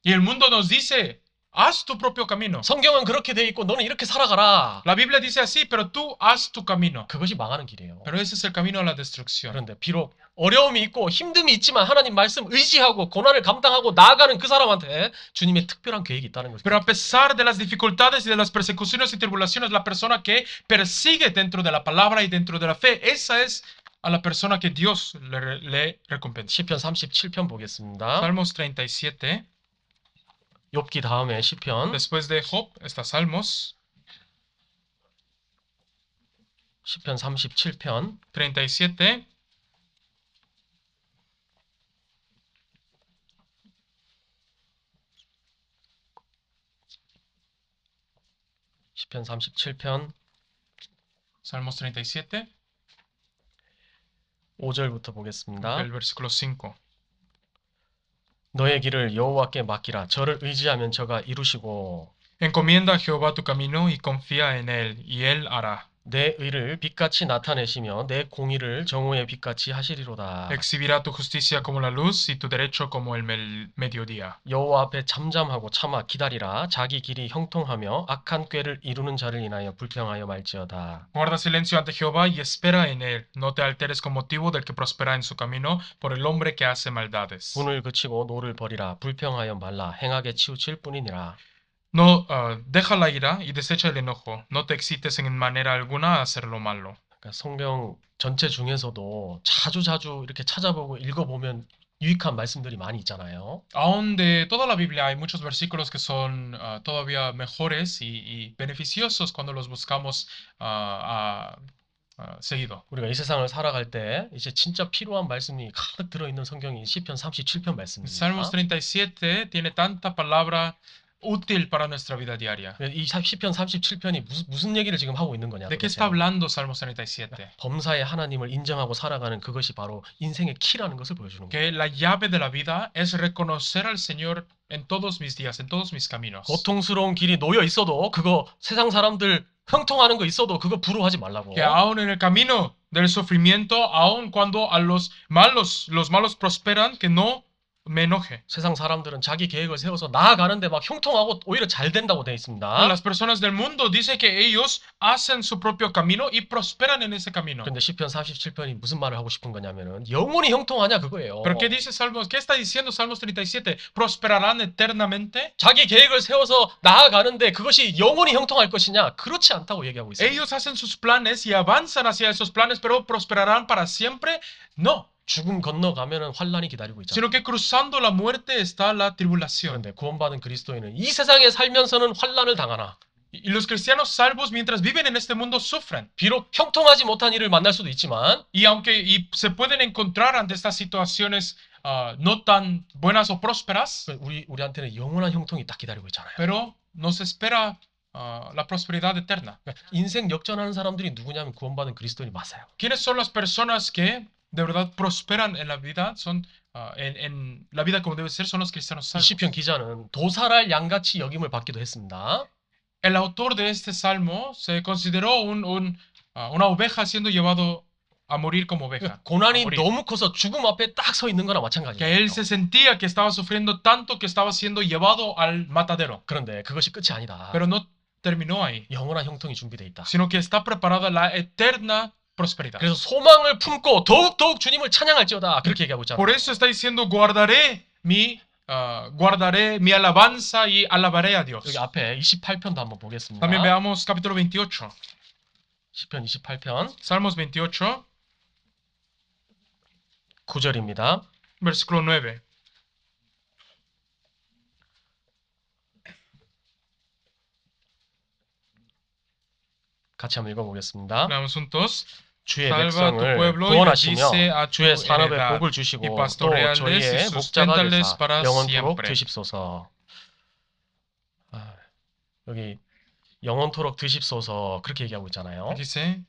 Y el mundo nos dice, haz tu propio camino. 성경은 그렇게 돼 있고 너는 이렇게 살아가라. La Biblia dice así, pero tú haz tu camino. 그것이 망하는 길이에요. Pero ese es el camino a la destrucción. 그런데 비록 어려움이 있고 힘듦이 있지만 하나님 말씀 의지하고 고난을 감당하고 나아가는 그 사람한테 주님의 특별한 계획이 있다는 것입니다. Pero a pesar de las dificultades y de las persecuciones y tribulaciones, la persona que persigue dentro de la palabra y dentro de la fe, esa es a la persona que Dios le recompensa. 시편 37편 보겠습니다. Salmos 37. 욥기 다음에 시편 Después de Job está Salmos 37편 37. 시편 37편 Salmos 37, 5절부터 보겠습니다. el versículo 5. 너의 길을 여호와께 맡기라. 저를 의지하면 저가 이루시고 Encomienda a Jehová tu camino y confía en él, y él hará. 내 의를 빛같이 나타내시며 내 공의를 정오의 빛같이 하시리로다. Exhibirá tu justicia como la luz y tu derecho como el mediodía. 여호와 앞에 잠잠하고 참아 기다리라. 자기 길이 형통하며 악한 꾀를 이루는 자를 인하여 불평하여 말지어다. Guarda silencio ante Jehová y espera en él. No te alteres con motivo del que prospera en su camino, por el hombre que hace maldades. 분을 그치고 노를 버리라. 불평하여 말라. 행하게 치우칠 뿐이니라. No, deja la ira y desecha el enojo. No te excites en manera alguna a hacer lo malo. 그러니까 성경 전체 중에서도 자주 이렇게 찾아보고 읽어보면 유익한 말씀들이 많이 있잖아요. Aún de toda la Biblia hay muchos versículos que son todavía mejores y beneficiosos cuando los buscamos seguido. 우리가 이 세상을 살아갈 때 이제 진짜 필요한 말씀이 가득 들어있는 성경이 시편 37편 말씀입니다. Salmos 37 tiene tanta palabra útil para nuestra vida diaria. 이 시편 37편이 무슨 얘기를 지금 하고 있는 거냐 ¿De qué 도대체. está hablando Salmo 37? 범사의 하나님을 인정하고 살아가는 그것이 바로 인생의 키라는 것을 보여주는 거예요. Que la llave de la vida es reconocer al Señor en todos mis días, en todos mis caminos. 고통스러운 길이 놓여 있어도 그거 세상 사람들 형통하는 거 있어도 그거 부러워하지 말라고. Que aún en el camino del sufrimiento, aun cuando a los malos prosperan, que no me enoje. 세상 사람들은 자기 계획을 세워서 나아가는데 막 형통하고 오히려 잘 된다고 되어 있습니다. Las personas del mundo dicen que ellos hacen su propio camino y prosperan en ese camino. 근데 시편 47편이 무슨 말을 하고 싶은 거냐면은 영원히 형통하냐 그거예요. Pero ¿qué dice Salmos? ¿Qué está diciendo Salmos 37? ¿Prosperarán eternamente? 자기 계획을 세워서 나아가는데 그것이 영원히 형통할 것이냐? 그렇지 않다고 얘기하고 있어요. Ellos hacen sus planes y avanzan hacia esos planes, pero prosperarán para siempre? No. 죽음 건너가면은 환란이 기다리고 있잖아요. Sino que cruzando la muerte está la tribulación. 그런데 구원받은 그리스도인은 이 세상에 살면서는 환란을 당하나 Y los cristianos salvos mientras viven en este mundo sufren. 비록 형통하지 못한 일을 만날 수도 있지만 Y aunque se pueden encontrar ante estas situaciones no tan buenas o prósperas, 우리한테는 영원한 형통이 딱 기다리고 있잖아요. pero nos espera la prosperidad eterna. 인생 역전하는 사람들이 누구냐면 구원받은 그리스도인이 맞아요. ¿Quiénes son las personas que de verdad prosperan en la vida? Son en la vida como debe ser, son los cristianos 이 salvos. 시편 기자는 도살할 양같이 여김을 받기도 했습니다. El autor de este salmo se consideró una oveja siendo llevado a morir como oveja. 고난이 a morir. 너무 커서 죽음 앞에 딱 서 있는 거나 마찬가지예요. Que él se sentía que estaba sufriendo tanto que estaba siendo llevado al matadero. 그런데 그것이 끝이 아니다. Pero no terminó ahí, 영원한 형통이 준비되어 있다. sino que está preparada la eterna prosperidad. 그래서 소망을 품고 더욱 주님을 찬양할지어다 그렇게 얘기하고 있잖아요. Por eso está diciendo guardaré mi alabanza y alabaré a Dios. 여기 앞에 28편도 한번 보겠습니다. También veamos capítulo 28. 시편 28편 Salmos 28, 9절입니다. versículo 9. 같이 한번 읽어보겠습니다. Leamos juntos. 주의 Salva a tu 백성을 pueblo y 구원하시며 bendice a tu 주의 산업에 heredad, 복을 y 주시고 또 pastoreales y 저희의 목자가 sustentales 되사 para 영원토록 siempre. 드십소서. 여기 영원토록 드십소서 그렇게 얘기하고 있잖아요. Dice,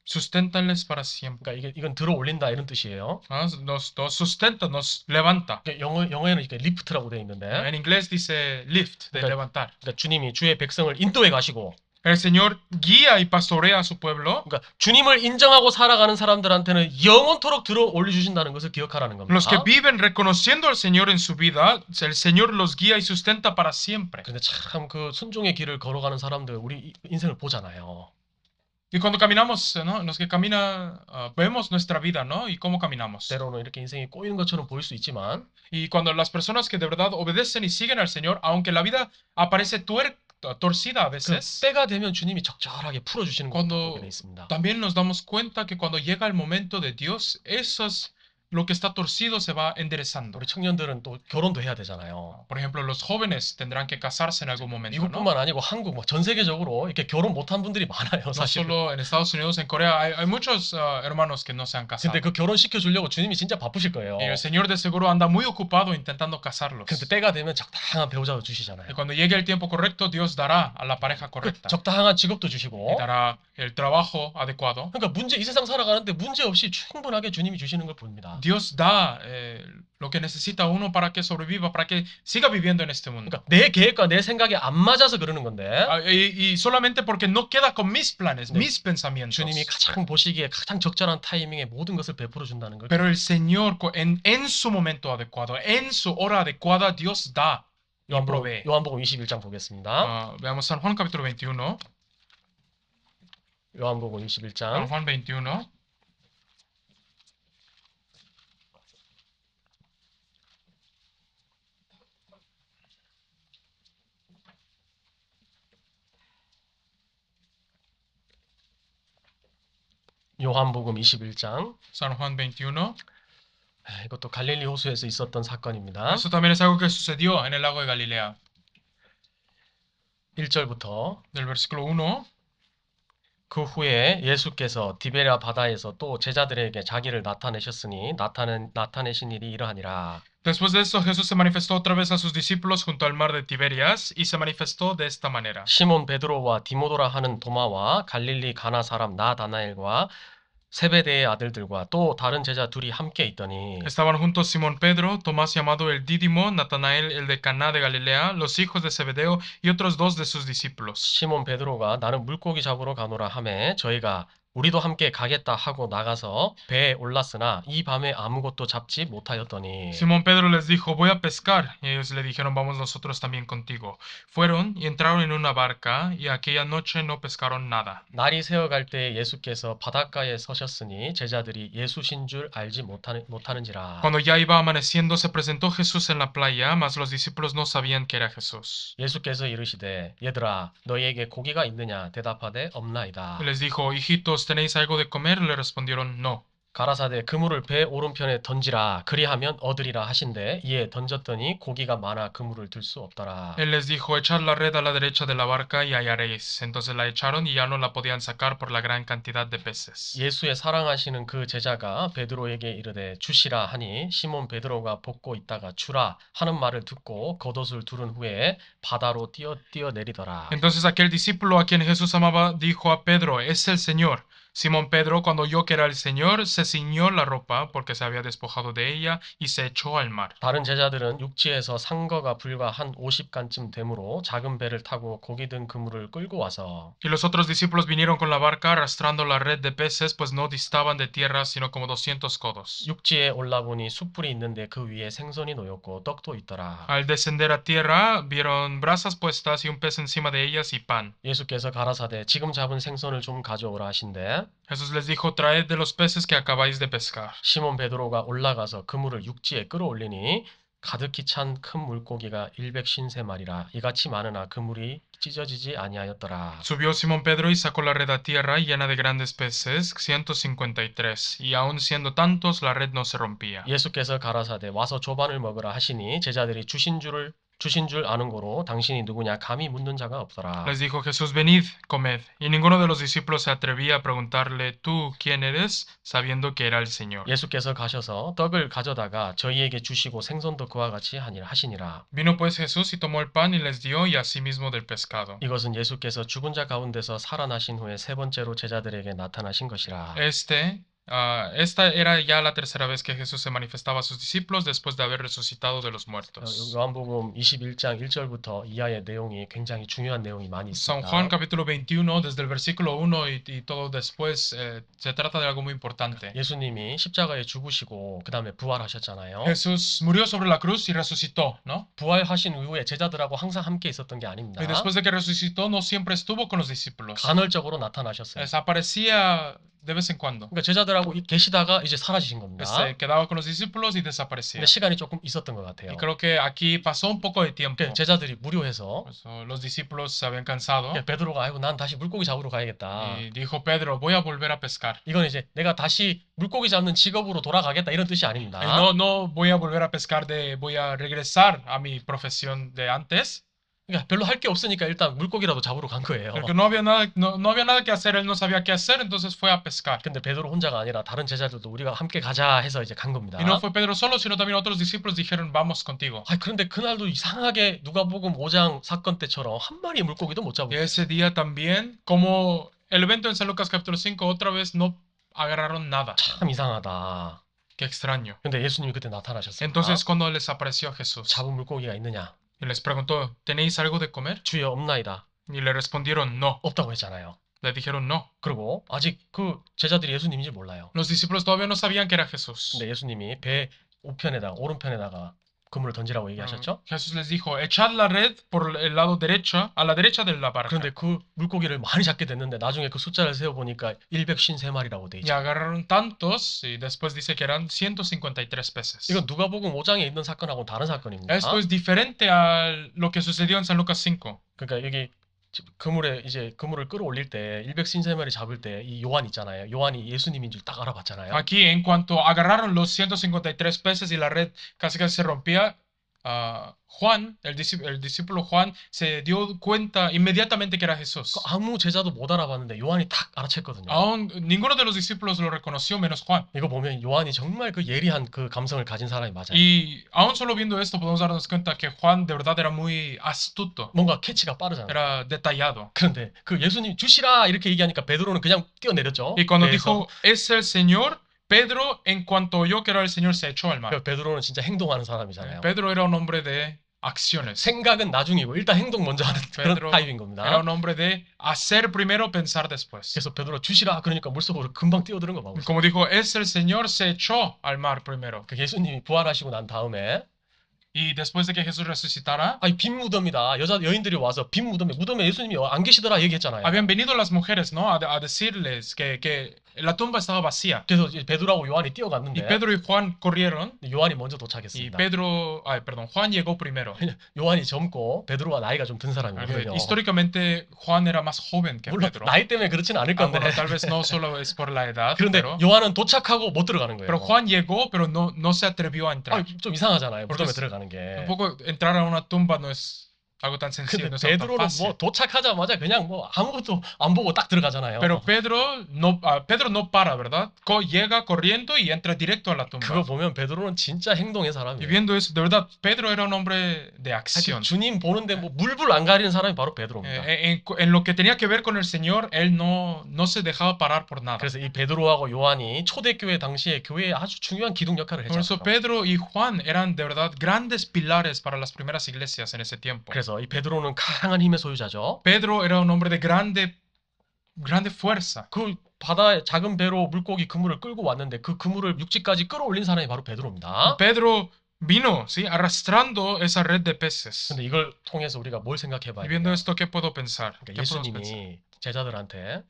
susténtales para siempre. 그러니까 이건 들어 올린다 이런 뜻이에요. Nos sustenta, nos levanta. 그러니까 영어에는 이렇게 리프트라고 되어 있는데 En inglés dice lift, de Okay. levantar. 그러니까 주님이 주의 백성을 인도해 가시고 El Señor guía y pastorea a su pueblo. 그러니까 주님을 인정하고 살아가는 사람들한테는 영원토록 들어 올려주신다는 것을 기억하라는 겁니다. Los que viven reconociendo al Señor en su vida, el Señor los guía y sustenta para siempre. 근데 참 그 순종의 길을 걸어가는 사람들 우리 인생을 보잖아요. Y cuando caminamos, ¿no? Los que caminan, vemos nuestra vida, ¿no? Y cómo caminamos. 때로는 이렇게 인생이 꼬이는 것처럼 보일 수 있지만 Y cuando las personas que de verdad obedecen y siguen al Señor, aunque la vida aparece torcida a 그 veces, 때가 되면 주님이 적절하게 풀어주시는 것도 cuando 보게 돼 있습니다. también nos damos cuenta que cuando llega el momento de Dios, lo que está torcido se va enderezando. 우리 청년들은 또 결혼도 해야 되잖아요. Por ejemplo, los jóvenes tendrán que casarse en algún momento, ¿no? 미국뿐만 아니고 한국 뭐 전 세계적으로 이렇게 결혼 못한 분들이 많아요. No 사실. solo en Estados Unidos, en Corea, hay muchos hermanos que no se han casado. 근데 그 결혼 시켜주려고 주님이 진짜 바쁘실 거예요. Y el Señor de seguro anda muy ocupado intentando casarlos. 근데 때가 되면 적당한 배우자도 Y 주시잖아요. cuando llegue el tiempo correcto, Dios dará a la pareja correcta. 적당한 직업도 Y 주시고. dará el trabajo adecuado. 그러니까 이 세상 살아가는데 문제 없이 충분하게 주님이 주시는 걸 봅니다. Dios da lo que necesita uno para que sobreviva, para que siga viviendo en este mundo. 그러니까 내 계획과 내 생각이 안 맞아서 그러는 건데 Y solamente porque no queda con mis planes, 네. mis pensamientos. 주님이 가장 보시기에 가장 적절한 타이밍에 모든 것을 베풀어 준다는 걸. Pero el Señor, en su momento adecuado, en su hora adecuada, Dios da y provee. 요한복음 21장 보겠습니다. Veamos San Juan capítulo 21. 요한복음 San 21장 Juan 21. 요한복음 21장 San Juan 21. 이것도 갈릴리 호수에서 있었던 사건입니다. Eso también es algo que sucedió en el lago de Galilea. 1절부터 Del versículo 1. 그 후에 예수께서 디베랴 바다에서 또 제자들에게 자기를 나타내셨으니 나타내신 일이 이러하니라. Después de esto, Jesús se manifestó otra vez a sus discípulos junto al mar de Tiberias y se manifestó de esta manera. 시몬 베드로와 디모도라 하는 도마와 갈릴리 가나 사람 나다나엘과 세베대의 아들들과 또 다른 제자 둘이 함께 있더니 Estaban juntos Simón Pedro, Tomás llamado el Dídimo, Natanael el de Caná de Galilea, los hijos de Zebedeo y otros dos de sus discípulos. 시몬 베드로가 나는 물고기 잡으러 가노라 하매 저희가 우리도 함께 가겠다 하고 나가서 배에 올랐으나 이 밤에 아무것도 잡지 못하였더니 Simón Pedro les dijo, voy a pescar. Y ellos le dijeron, vamos nosotros también contigo. Fueron y entraron en una barca y aquella noche no pescaron nada. 날이 새어갈 때 예수께서 바닷가에 서셨으니 제자들이 예수신 줄 알지 못하는지라. Cuando ya iba amaneciendo, se presentó Jesús en la playa, mas los discípulos no sabían que era Jesús. 예수께서 이르시되 얘들아 너희에게 고기가 있느냐 대답하되 없나이다. Y les dijo, hijitos, ¿tenéis algo de comer? Le respondieron, no. 가라사대 그물을 배 오른편에 던지라 그리하면 얻으리라 하신대 이에 던졌더니 고기가 많아 그물을 들 수 없더라. Él les dijo, echad la red a la derecha de la barca y hallaréis. Entonces la echaron y ya no la podían sacar por la gran cantidad de peces. 예수의 사랑하시는 그 제자가 베드로에게 이르되 주시라 하니 시몬 베드로가 볶고 있다가 주라 하는 말을 듣고 겉옷을 두른 후에 바다로 뛰어내리더라. Entonces aquel discípulo a quien Jesús amaba dijo a Pedro, es el Señor. Simón Pedro, cuando oyó que era el Señor, se ciñó la ropa porque se había despojado de ella y se echó al mar. 다른 제자들은 육지에서 상거가 불과 한 50간쯤 되므로 작은 배를 타고 고기 든 그물을 끌고 와서 Y los otros discípulos vinieron con la barca arrastrando la red de peces, pues no distaban de tierra sino como 200 codos. 육지에 올라보니 숯불이 있는데 그 위에 생선이 놓였고 떡도 있더라. Al descender a tierra, vieron brasas puestas y un pez encima de ellas y pan. 예수께서 가라사대 지금 잡은 생선을 좀 가져오라 하신대 Jesús les dijo, traed de los peces que acabáis de pescar. 시몬 베드로가 올라가서 그물을 육지에 끌어올리니 가득히 찬 큰 물고기가 153마리라 이같이 많으나 그물이 찢어지지 아니하였더라. Subió Simón Pedro y sacó la red a tierra llena de grandes peces, 153, y aun siendo tantos, la red no se rompía. 예수께서 가라사대 와서 조반을 먹으라 하시니 제자들이 주신 줄 아는 고로 당신이 누구냐 감히 묻는 자가 없더라. Les dijo Jesús, venid, comed. Y ninguno de los discípulos se atrevía a preguntarle, ¿tú quién eres? Sabiendo que era el Señor. 예수께서 가셔서 떡을 가져다가 저희에게 주시고 생선도 그와 같이 하시니라. Vino pues Jesús y tomó el pan y les dio, y asimismo del pescado. 이것은 예수께서 죽은 자 가운데서 살아나신 후에 세 번째로 제자들에게 나타나신 것이라. Esta era ya la tercera vez que Jesús se manifestaba a sus discípulos después de haber resucitado de los muertos. 요한복음 21장 1절부터 이하의 내용이 굉장히 중요한 내용이 많이 San 있습니다. Juan capítulo 21, desde el versículo 1 y todo después, se trata de algo muy importante. 예수님이 십자가에 죽으시고 그 다음에 부활하셨잖아요. Jesús murió sobre la cruz y resucitó, ¿no? 부활하신 이후에 제자들하고 항상 함께 있었던 게 아닙니다. Y después de que resucitó, no siempre estuvo con los discípulos. 간헐적으로 나타나셨어요. Desaparecía de vez en cuando. 그러니까 제자들하고 계시다가 이제 사라지신 겁니다. Quedaba con los discípulos y desaparecía. 근데 시간이 조금 있었던 것 같아요. Y creo que aquí pasó un poco de tiempo. 그러니까 제자들이 무료해서 Los discípulos se habían cansado. 베드로가 아이고 난 다시 물고기 잡으러 가야겠다. Y dijo Pedro, voy a volver a pescar. 이건 이제 내가 다시 물고기 잡는 직업으로 돌아가겠다 이런 뜻이 아닙니다. No voy a volver a pescar voy a regresar a mi profesión de antes. 그러니까 별로 할 게 없으니까 일단 물고기라도 잡으러 간 거예요. Porque no había nada que hacer, él no sabía qué hacer, entonces fue a pescar. 근데 베드로 혼자가 아니라 다른 제자들도 우리가 함께 가자 해서 이제 간 겁니다. Y no fue Pedro solo, sino también otros discípulos dijeron, vamos contigo. 그런데 그날도 이상하게 누가복음 5장 사건 때처럼 한 마리의 물고기도 못 Y 잡았어요. ese día también, como el evento en San Lucas capítulo 5, otra vez no agarraron nada. 참 이상하다. Qué extraño. 근데 예수님이 그때 나타나셨어요. Entonces cuando les apareció Jesús 잡은 물고기가 있느냐? y les preguntó, ¿tenéis algo de comer? 주여 없나이다. Y le respondieron, no. 없다고 했잖아요. Le dijeron no. 그리고 아직 그 제자들이 예수님인지 몰라요. Los discípulos todavía no sabían que era Jesús. 근데 예수님이 배 오른편에다가 그물을 던지라고 얘기하셨죠? Jesús les dijo, echad la red por el lado derecho, a la derecha de la barca. 그런데 그 물고기를 많이 잡게 됐는데 나중에 그 숫자를 세어보니까 153마리라고 돼 Y 있죠. agarraron tantos y después dice que eran 153 peces. 이건 누가복음 5장에 있는 사건하고는 다른 사건입니다. Esto es diferente a lo que sucedió en San Lucas 5. 그러니까 여기 그물을 끌어올릴 때 153마리 잡을 때 이 요한 있잖아요. 요한이 예수님인 줄 딱 알아봤잖아요. Aquí, en cuanto agarraron los 153 peces y la red casi se rompía, Juan, el discípulo Juan, se dio cuenta inmediatamente que era Jesús. 아무 제자도 못 알아봤는데 요한이 탁 알아챘거든요. Aún ninguno de los discípulos lo reconoció menos Juan. 이거 보면 요한이 정말 그 예리한 그 감성을 가진 사람이 맞아요. Y aún solo viendo esto podemos darnos cuenta que Juan de verdad era muy astuto, 뭔가 캐치가 빠르잖아요. era detallado. 그런데 그 예수님 주시라 이렇게 얘기하니까 베드로는 그냥 뛰어내렸죠. Y cuando 배에서. dijo, es el Señor, Pedro, en cuanto oyó que era el Señor, se echó al mar. 그 베드로는 진짜 행동하는 사람이잖아요. Pedro era un hombre de acciones. 생각은 나중이고 일단 행동 먼저 하는 그런 베드로 타입인 겁니다. Era un hombre de hacer primero, pensar después. 그래서 베드로 주시라 그러니까 물속으로 금방 뛰어드는 거 봐보세요. Como dijo, es el Señor, se echó al mar primero. 그 예수님이 부활하시고 난 다음에 Y después de que Jesús resucitara, 아니 빈 무덤이다. 여인들이 와서 빈 무덤에 예수님이 안 계시더라 얘기했잖아요. habían venido las mujeres, ¿no? A decirles que la tumba estaba vacía. 그래서 이제 베드로하고 요한이 Y 뛰어갔는데 Pedro y Juan corrieron. 요한이 먼저 Y 도착했습니다. Juan llegó primero. 요한이 젊고 베드로가 나이가 좀 든 사람이거든요. Históricamente, Juan era más joven que 물론 Pedro. 나이 때문에 그렇지는 않을 건데. Bueno, tal vez no solo es por la edad, 그런데 요한은 도착하고 못 들어가는 거예요. pero Juan llegó, pero no se atrevió a entrar. 좀 이상하잖아요. porque 무덤에 es- 들어가는 게. Tampoco entrar a una tumba no es algo tan sencillo, 근데 no es algo tan 베드로는 fácil. 뭐 도착하자마자 그냥 뭐 아무것도 안 보고 딱 들어가잖아요. Pero Pedro no para, ¿verdad? Llega corriendo y entra directo a la 그거 tumba. 보면 베드로는 진짜 행동의 Y 사람이에요. viendo eso, de verdad, Pedro era un hombre de 하여튼 acción. 주님 보는데 뭐 물불 안 가리는 사람이 바로 베드로입니다. En lo que tenía que ver con el Señor, él no se dejaba parar por nada. 그래서 이 베드로하고 요한이 초대교회 당시에 교회에 아주 중요한 기둥 역할을 Por eso 했잖아요. Pedro y Juan eran de verdad grandes pilares para las primeras iglesias en ese tiempo. 그래서 이 베드로는 강한 힘의 소유자죠. Pedro era un hombre de grande fuerza. 그 바다에 작은 배로 물고기 그물을 끌고 왔는데 그 그물을 육지까지 끌어올린 사람이 바로 베드로입니다. Pedro vino, ¿sí? Arrastrando esa red de peces. 근데 이걸 통해서 우리가 뭘 생각해 봐야 Y viendo 되냐? esto, ¿qué puedo pensar? 그러니까 ¿Qué podemos pensar? 예수님이 제자들한테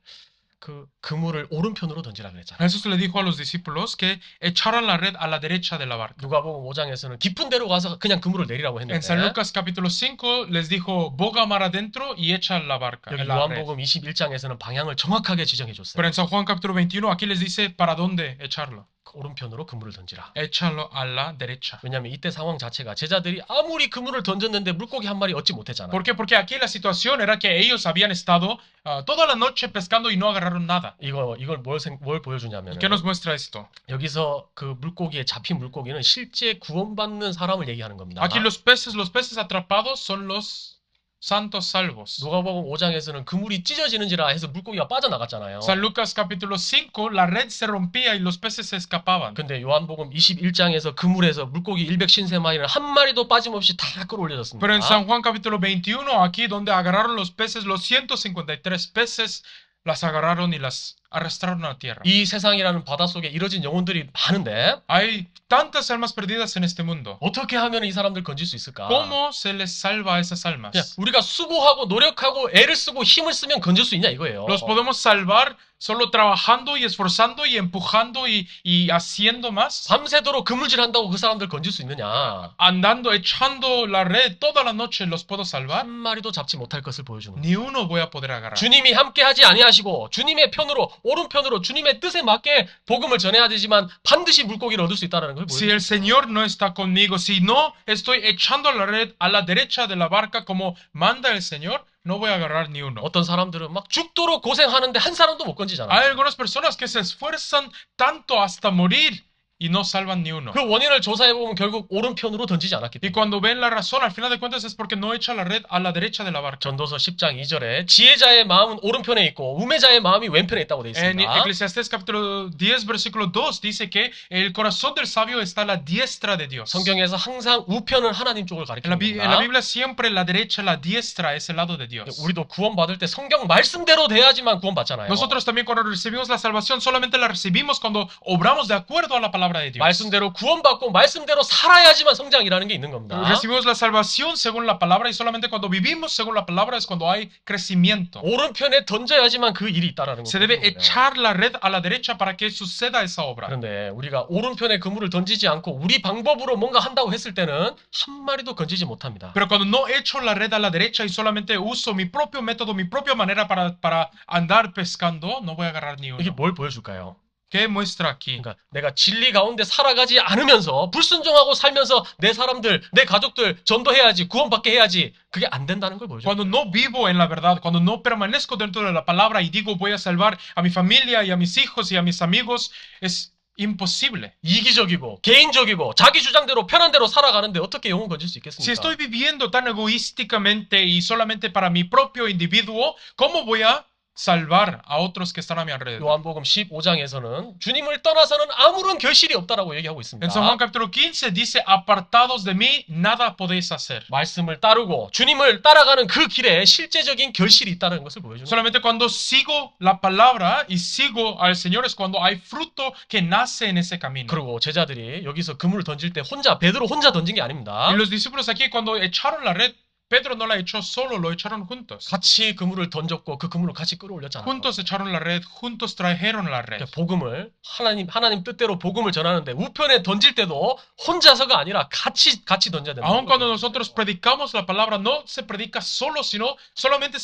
그 그물을 오른편으로 던지라 그랬잖아요. Jesús le dijo a los discípulos que echaran la red a la derecha de la barca. 누가복음 5장에서는 깊은 데로 가서 그냥 그물을 내리라고 En San 했는데 Lucas capítulo 5 les dijo, boga mar adentro y echa la barca. 여기 La red. 요한복음 21장에서는 방향을 정확하게 지정해 Pero 줬어요. en San Juan capítulo 21 aquí les dice para dónde echarlo. 오른편으로 그물을 던지라. Échalo a la derecha. 왜냐하면 이때 상황 자체가 제자들이 아무리 그물을 던졌는데 물고기 한 마리 얻지 못했잖아요. ¿Por qué? Porque aquí la situación era que ellos habían estado toda la noche pescando y no agarraron nada. 이걸 뭘 보여주냐면 ¿Qué nos muestra esto? 여기서 그 물고기에 잡힌 물고기는 실제 구원받는 사람을 얘기하는 겁니다. Aquí los peces atrapados son los santos salvos. 누가복음 5장에서는 그물이 찢어지는지라 해서 물고기가 빠져나갔잖아요. San Lucas capítulo 5 la red se rompía y los peces se escapaban. 근데 요한복음 21장에서 그물에서 물고기 153마리는 한 마리도 빠짐없이 다 끌어올려졌습니다. Pero en San Juan capítulo 21 aquí donde agarraron los peces, los 153 peces las agarraron y las arrastraron a tierra. 이 세상이라는 바닷속에 이뤄진 영혼들이 많은데 Hay tantas almas perdidas en este mundo. 어떻게 하면 이 사람들 건질 수 있을까? ¿Cómo se les salva a esas 그냥 almas? 우리가 수고하고 노력하고 애를 쓰고 힘을 쓰면 건질 수 있냐 이거예요. ¿Los podemos salvar solo trabajando y esforzando y empujando y haciendo más? 밤새도록 그물질한다고 그 사람들 건질 수 있느냐? Andando, echando la red toda la noche, ¿los puedo salvar? 한 마리도 잡지 못할 것을 보여주는 거예요. Ni uno voy a poder agarrar. 주님이 함께하지 아니하시고 주님의 편으로 오른편으로 주님의 뜻에 맞게 복음을 전해야 되지만 반드시 물고기를 얻을 수 있다는 걸 Si 보여주는 el Señor no está conmigo, si no estoy echando la red a la derecha de la barca como manda el Señor, no voy a agarrar ni uno. 어떤 사람들은 막 죽도록 고생하는데 한 사람도 못 건지잖아요. Hay algunas personas que se esfuerzan tanto hasta morir y no salvan ni uno. 그 원인을 조사해 보면 결국 오른편으로 던지지 않았기 Y 때문에. cuando ven la razón, al final de cuentas es porque no echa la red a la derecha de la barca. 전도서 10장 2절에 지혜자의 마음은 오른편에 있고 우매자의 마음이 왼편에 있다고 되어 En 있습니다. Eclesiastés capítulo 10 versículo 2 dice que el corazón del sabio está a la diestra de Dios. 성경에서 항상 우편은 하나님 쪽을 En 가리키는 la 겁니다. Biblia siempre la derecha, la diestra es el lado de Dios. 우리도 구원받을 때 성경 말씀대로 돼야지만 구원받잖아요. Nosotros también cuando recibimos la salvación solamente la recibimos cuando obramos de acuerdo a la palabra de Dios. 말씀대로 구원받고 말씀대로 살아야지만 성장이라는 게 있는 겁니다. Recibimos la salvación según la palabra y solamente cuando vivimos según la palabra es cuando hay crecimiento. 오른편에 던져야지만 그 일이 있다라는 Se 거예요. debe echar la red a la derecha para que suceda esa obra. 그런데 우리가 오른편에 그물을 던지지 않고 우리 방법으로 뭔가 한다고 했을 때는 한 마리도 건지지 못합니다. Pero cuando no echo la red a la derecha y solamente uso mi propio método, mi propia manera para andar pescando, no voy a agarrar ni 이게 uno. 뭘 보여줄까요? ¿Qué muestra aquí? 그러니까 내가 진리 가운데 살아가지 않으면서 불순종하고 살면서 내 사람들, 내 가족들 전도해야지, 구원받게 해야지. 그게 안 된다는 걸 보여줘. Cuando no vivo en la verdad, cuando no permanezco dentro de la palabra y digo voy a salvar a mi familia y a mis hijos y a mis amigos, es imposible. 이기적이고 개인적이고 자기 주장대로 편한 대로 살아가는데 어떻게 영혼 건질 수 Si 있겠습니까? estoy viviendo tan egoísticamente y solamente para mi propio individuo, ¿cómo voy a salvar a otros que están a mi alrededor? 요한복음 15장에서는 주님을 떠나서는 아무런 결실이 없다라고 얘기하고 있습니다. En San Juan capítulo 15 dice, apartados de mí, nada podéis hacer. 말씀을 따르고 주님을 따라가는 그 길에 실제적인 결실이 있다는 것을 보여주는 거예요. Solamente cuando sigo la palabra y sigo al Señor es cuando hay fruto que nace en ese camino. 그리고 제자들이 여기서 그물을 던질 때 베드로 혼자 던진 게 아닙니다. Y los discípulos aquí cuando echaron la red, Pedro no la echó solo, lo echaron juntos. 같이 그물을 던졌고 그 그물을 같이 끌어올렸잖아요. Juntos echaron la red, juntos trajeron la red. 그러니까 복음을 하나님 뜻대로 복음을 전하는데 우편에 던질 때도 혼자서가 아니라 같이 던져야 된다. Aun cuando nosotros predicamos la palabra, no se predica solo, sino solamente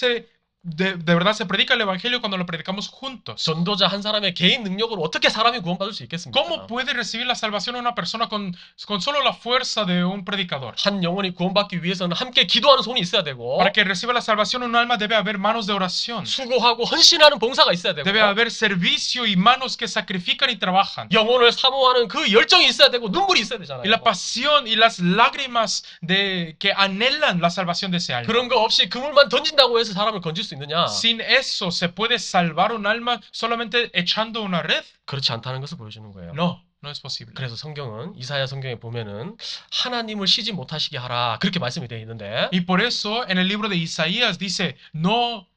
de verdad se predica el evangelio cuando lo predicamos juntos. 전도자 한 사람의 개인 능력으로 어떻게 사람이 구원받을 수 있겠습니까? ¿Cómo puede recibir la salvación una persona con solo la fuerza de un predicador? 한 영혼이 구원받기 위해서는 함께 기도하는 손이 있어야 되고 Para que reciba la salvación un alma debe haber manos de oración. 수고하고 헌신하는 봉사가 있어야 되고 Debe haber servicio y manos que sacrifican y trabajan. 영혼을 사모하는 그 열정이 있어야 되고 눈물이 있어야 되잖아요. Y la pasión y las lágrimas que anhelan la salvación de ese alma. 그런 거 없이 그물만 던진다고 해서 사람을 건질 수 있느냐? Sin eso, ¿se puede salvar un alma solamente echando una red? 그렇지 않다는 것을 보여주는 거예요. No, no es posible. 그래서 성경은 이사야 성경에 보면은 하나님을 쉬지 못하시게 하라 그렇게 말씀이 되어 있는데 Y por eso en el libro de Isaías dice, no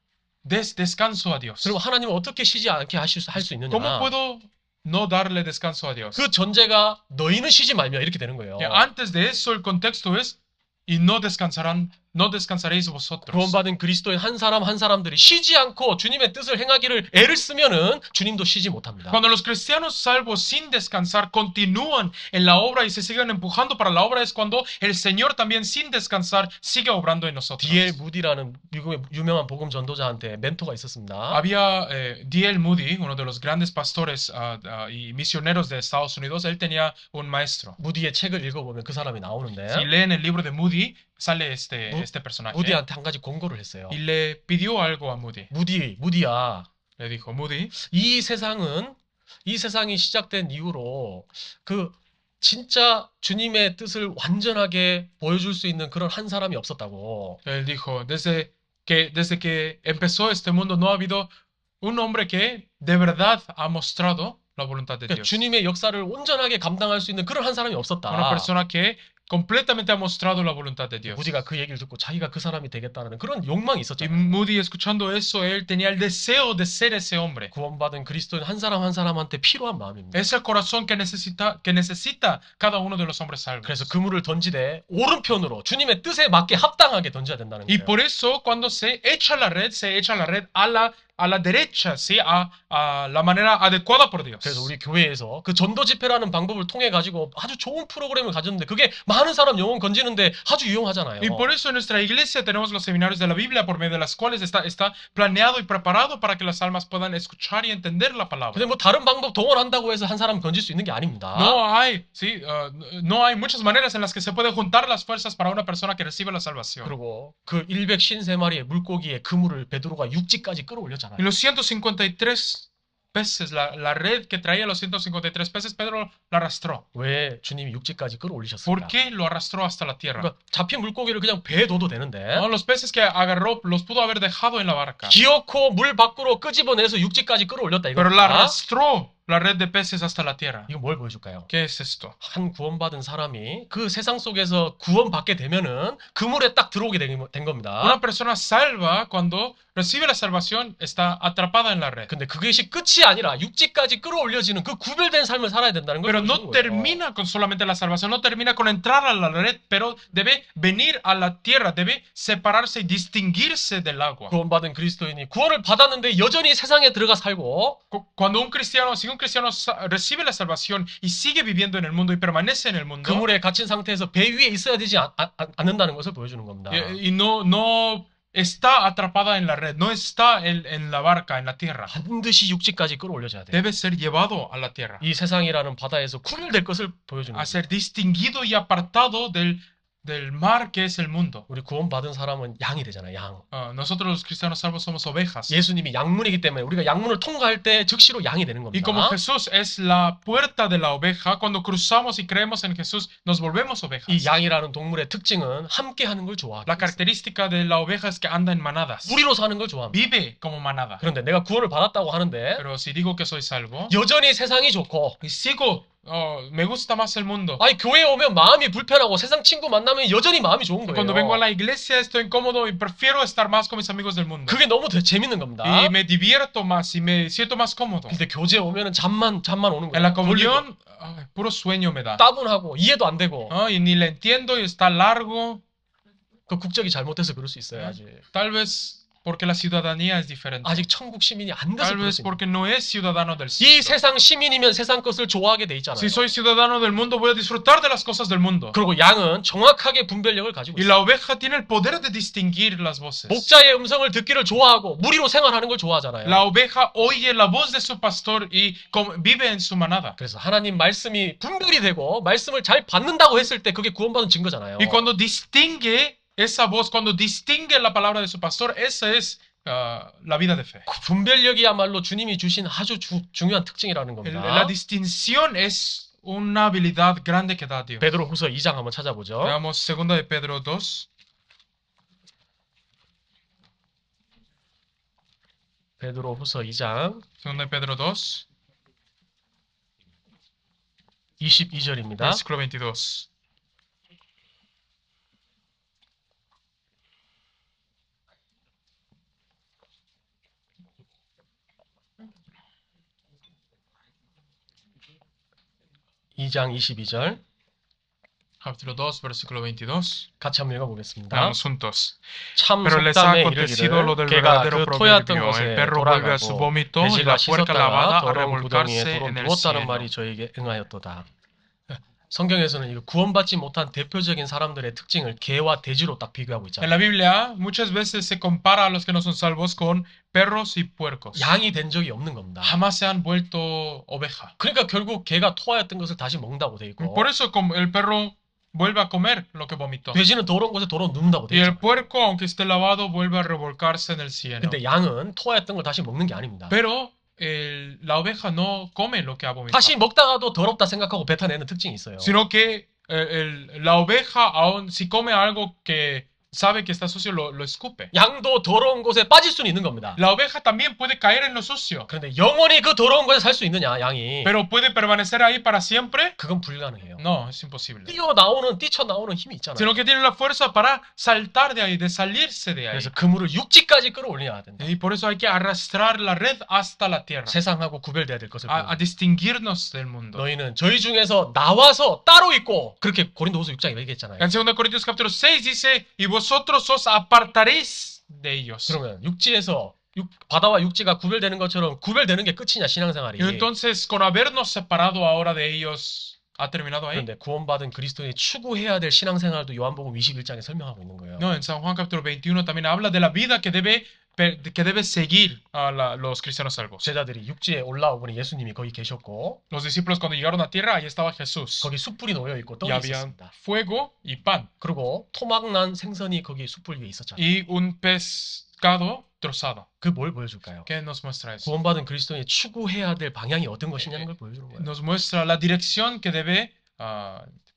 des descanso a Dios. 그리고 하나님을 어떻게 쉬지 않게 할 수 있느냐? ¿Cómo puedo no darle descanso a Dios? 그 전제가 너희는 쉬지 말며 이렇게 되는 거예요. Antes de eso, el contexto es, y no descansaréis vosotros. 구원받은 그리스도인 한 사람 한 사람들이 쉬지 않고 주님의 뜻을 행하기를 애를 쓰면은 주님도 쉬지 못합니다. Cuando los cristianos salvos sin descansar continúan en la obra y se siguen empujando para la obra es cuando el Señor también sin descansar sigue obrando en nosotros. D.L. 무디라는 미국의 유명한 복음 전도자한테 멘토가 있었습니다. Había D.L. Moody, uno de los grandes pastores y misioneros de Estados Unidos, él tenía un maestro. 무디의 책을 읽어보면 그 사람이 나오는데 Si leen el libro de Moody, sale este personaje. 무디한테 한 가지 권고를 했어요. Y le pidió algo a Moody. 무디야. Le dijo, Moody, 이 세상이 시작된 이후로 그 진짜 주님의 뜻을 완전하게 보여줄 수 있는 그런 한 사람이 없었다고. él dijo, desde que empezó este mundo no ha habido un hombre que de verdad ha mostrado la voluntad de 그러니까 Dios. 주님의 역사를 온전하게 감당할 수 있는 그런 한 사람이 없었다. Una persona que completamente ha mostrado la voluntad de Dios. 무디가 그 얘기를 듣고 자기가 그 사람이 되겠다는 그런 욕망이 Y 있었잖아요. Moody, escuchando eso, él tenía el deseo de ser ese hombre. 구원받은 그리스도인 한 사람 한 사람한테 필요한 마음입니다. Es el corazón que necesita cada uno de los hombres salvos. 그래서 그물을 던지되 오른편으로 주님의 뜻에 맞게 합당하게 던져야 된다는 Y 거예요. por eso cuando se echa la red a la derecha, ¿sí? A la manera adecuada por Dios. 그래서 우리 교회에서 그 전도 집회라는 방법을 통해 가지고 아주 좋은 프로그램을 가졌는데 그게 많은 사람 영혼 건지는데 아주 유용하잖아요. Y por eso en nuestra iglesia tenemos los seminarios de la Biblia por medio de las cuales está planeado y preparado para que las almas puedan escuchar y entender la palabra. 근데 뭐 다른 방법 동원한다고 해서 한 사람 건질 수 있는 게 아닙니다. No hay muchas maneras en las que se puede juntar las fuerzas para una persona que recibe la salvación. 그리고 그 153마리의 물고기의 그물을 베드로가 육지까지 끌어올렸잖아요. Y los 153 peces, la red que traía los 153 peces, Pedro la arrastró. 왜 주님이 육지까지 ¿Por 끌어올리셨을까? qué lo arrastró hasta la tierra? 그러니까 잡힌 물고기를 그냥 배에 둬도 되는데 No, los peces que agarró los pudo haber dejado en la barca. 기어코 물 밖으로 끄집어내서 육지까지 끌어올렸다 Pero la 이거입니다. arrastró la red de peces hasta la tierra. 이거 뭘 보여줄까요? ¿Qué es esto? 한 구원받은 사람이 그 세상 속에서 구원받게 되면은 그물에 딱 들어오게 된 겁니다. Una persona salva cuando recibe la salvación está atrapada en la red. 근데 그것이 끝이 아니라 육지까지 끌어올려지는 그 구별된 삶을 살아야 된다는 걸 Pero 보여주는 no 거예요. termina con solamente la salvación, no termina con entrar a la red, pero debe venir a la tierra, debe separarse y distinguirse del agua. 구원받은 그리스도인이 구원을 받았는데 여전히 세상에 들어가 살고 Cuando si un cristiano recibe la salvación y sigue viviendo en el mundo y permanece en el mundo, 그물에 갇힌 상태에서 배 위에 있어야 되지 않는다는 것을 보여주는 겁니다. y no está atrapada en la red, no está en la barca, en la tierra. 반드시 육지까지 끌어올려져야 돼요. Debe ser llevado a la tierra. 이 세상이라는 바다에서 구별될 것을 보여주는 A 거예요. ser distinguido y apartado del mar que es el mundo. 우리 구원받은 사람은 양이 되잖아요. 양. Nosotros los cristianos salvos somos ovejas. 예수님이 양문이기 때문에 우리가 양문을 통과할 때 즉시로 양이 되는 Y como 겁니다. Jesús es la puerta de la oveja, cuando cruzamos y creemos en Jesús, nos volvemos 이 ovejas. 양이라는 동물의 특징은 함께 하는 걸 좋아하고 La característica de la oveja es que anda en manadas. 무리로 사는 걸 좋아합니다. Vive como manada. 그런데 내가 구원을 받았다고 하는데 Pero si digo que soy salvo 여전히 세상이 좋고 y sigo, me gusta más el mundo. 아니 교회에 오면 마음이 불편하고 세상 친구 만나면 여전히 마음이 좋은 Cuando vengo a 거예요. la iglesia estoy incómodo y prefiero estar más con mis amigos del mundo. 그게 너무 재밌는 겁니다. Y me divierto más y me siento más cómodo. 근데 교제에 오면은 잠만 오는 En la 거예요. comunión, puro sueño me da. 따분하고 이해도 안 되고 Y ni le entiendo y está largo. 그 국적이 잘못해서 그럴 수 있어요. 아직 Tal vez porque la ciudadanía es diferente. 아직 천국 시민이 안 돼서 Tal 그럴 vez 수 있는 porque no es ciudadano del 이 cielo. 세상 시민이면 세상 것을 좋아하게 돼 있잖아요. Si soy ciudadano del mundo, voy a disfrutar de las cosas del mundo. 그리고 양은 정확하게 분별력을 가지고 Y 있어요. la oveja tiene el poder de distinguir las voces. 목자의 음성을 듣기를 좋아하고 무리로 생활하는 걸 좋아하잖아요. La oveja oye la voz de su pastor y vive en su manada. 그래서 하나님 말씀이 분별이 되고 말씀을 잘 받는다고 했을 때 그게 구원받은 증거잖아요. Y cuando distingue esa voz, cuando distingue la palabra de su pastor, esa es la vida de fe. 그 분별력이야말로 주님이 주신 아주 중요한 특징이라는 겁니다. La distinción es una habilidad grande que da Dios. 베드로후서 2장 한번 찾아보죠. Veamos 2 de Pedro 2. 베드로후서 2장 2 de Pedro 2, 22절입니다. versículo 22. 이 2장 22절 Capítulo 2, versículo 22. 같이 한번 읽어보겠습니다. Veamos juntos. 참 Pero les ha 속담에 acontecido lo del 이르기를 걔가 verdadero 그 토였던 proverbio. 곳에 El perro vuelve a su 돌아가고 vómito y 돼지가 la puerca lavada 씻었다가 a 더러운 구덩이에 revolcarse 도로 en el 누웠다는 cielo. 말이 저에게 응하였도다. 성경에서는 이거 구원받지 못한 대표적인 사람들의 특징을 개와 돼지로 딱 비교하고 En 있잖아요. la Biblia muchas veces se compara a los que no son salvos con perros y puercos. 양이 된 적이 없는 겁니다. Jamás se han vuelto oveja. 그러니까 결국 개가 토하였던 것을 다시 먹는다고 돼 있고 Por eso como el perro vuelve a comer lo que vomitó. 돼지는 더러운 곳에 도로 눕는다고 돼 Y el 있잖아요. puerco, aunque esté lavado, vuelve a revolcarse en el cielo. 근데 양은 토하였던 걸 다시 먹는 게 아닙니다. Pero la oveja no come lo que ha vomitado, 다시 먹다가도 더럽다 생각하고 뱉어내는 특징이 있어요. sino que la oveja, aun si come algo que sabe que está sucio, lo escupe. 양도 더러운 곳에 빠질 수는 있는 겁니다. La oveja también puede caer en lo sucio, 그런데 영원히 그 더러운 곳에 살 수 있느냐, 양이. pero puede permanecer ahí para siempre. 그건 불가능해요. No, es imposible. 뛰쳐나오는 힘이 있잖아요. Sino que tiene la fuerza para saltar de ahí, de salirse de ahí. 그래서 그물을 육지까지 끌어올려야 된다. Y por eso hay que arrastrar la red hasta la tierra, 세상하고 구별돼야 될 것을 a distinguirnos del mundo. 너희는 저희 중에서 나와서 따로 있고 그렇게 고린도후서 6장에 얘기했잖아요. En 2 Corintios capítulo 6 dice, y vosotros os apartaréis de ellos. 그러면 육지에서 바다와 육지가 구별되는 것처럼 구별되는 게 끝이냐 신앙생활이. Y entonces, con habernos separado ahora de ellos, ¿ha terminado ahí? 그런데 구원받은 그리스도인이 추구해야 될 신앙생활도 요한복음 21장에 설명하고 있는 거예요. No, en San Juan capítulo 21 también habla de la vida que debe seguir a los cristianos salvos. 제자들이 육지에 올라오보니 예수님이 거기 계셨고 Los discípulos cuando llegaron a tierra, ahí estaba Jesús. 거기 숯불이 놓여 있고 Y 떡이 había 있었습니다. fuego y pan. 그리고 토막난 생선이 거기 숯불 위에 있었잖아요. Y un pescado trozado. 그 뭘 보여줄까요? ¿Qué nos muestra eso? 구원받은 그리스도인이 추구해야 될 방향이 어떤 것이냐는 걸 보여주는 거예요. Nos muestra la dirección que debe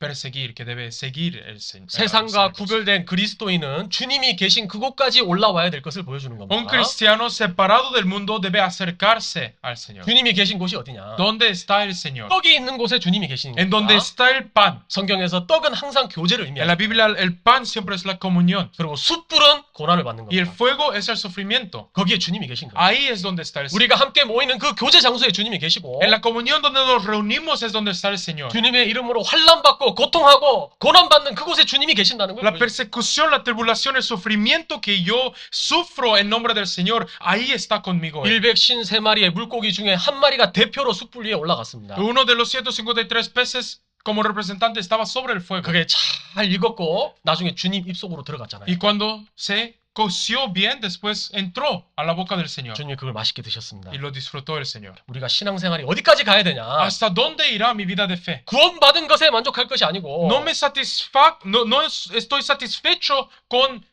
perseguir, que debe seguir el Señor. 세상과 구별된 그리스도인은 주님이 계신 그곳까지 올라와야 될 것을 보여주는 Un 겁니다. cristiano separado del mundo debe acercarse al Señor. 주님이 계신 곳이 어디냐? ¿Dónde está el Señor? 떡이 있는 곳에 주님이 계시는 En donde 겁니다. está el pan. 성경에서 떡은 항상 교제를 En la 의미합니다. Biblia el pan siempre es la comunión. 그리고 숯불은 고난을 받는 Y el 겁니다. fuego es el sufrimiento. 거기에 주님이 계신 거예요. Ahí es donde está el Señor. 우리가 함께 모이는 그 교제 장소에 주님이 계시고 En la comunión donde nos reunimos es donde está el Señor. 주님의 이름으로 환난받고 고통하고 고난받는 그곳에 주님이 계신다는 걸 La 보여줘요. persecución, la tribulación, el sufrimiento que yo sufro en nombre del Señor, ahí está conmigo Él. 153마리의 물고기 중에 한 마리가 대표로 숯불 위에 올라갔습니다. Uno de los 153 peces como representante estaba sobre el fuego. 그게 잘 익었고 나중에 주님 입속으로 들어갔잖아요. Y cuando se coció bien, después entró a la boca del Señor 주님이 그걸 맛있게 드셨습니다. y lo disfrutó el Señor. 우리가 신앙생활이 어디까지 가야 되냐? ¿Hasta dónde irá mi vida de fe? 구원받은 것에 만족할 것이 아니고 No estoy satisfecho con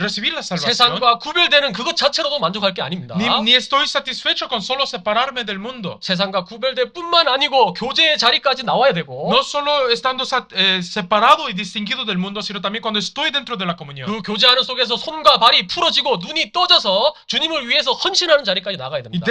recibir la salvación. 세상과 구별되는 그것 자체로도 만족할 게 아닙니다. Ni estoy satisfecho con solo separarme del mundo. 세상과 구별될 뿐만 아니고 교제의 자리까지 나와야 되고 No solo estando separado y distinguido del mundo, sino también cuando estoy dentro de la comunión. 그 교제하는 속에서 손과 발이 풀어지고 눈이 떠져서 주님을 위해서 헌신하는 자리까지 나가야 Y 됩니다.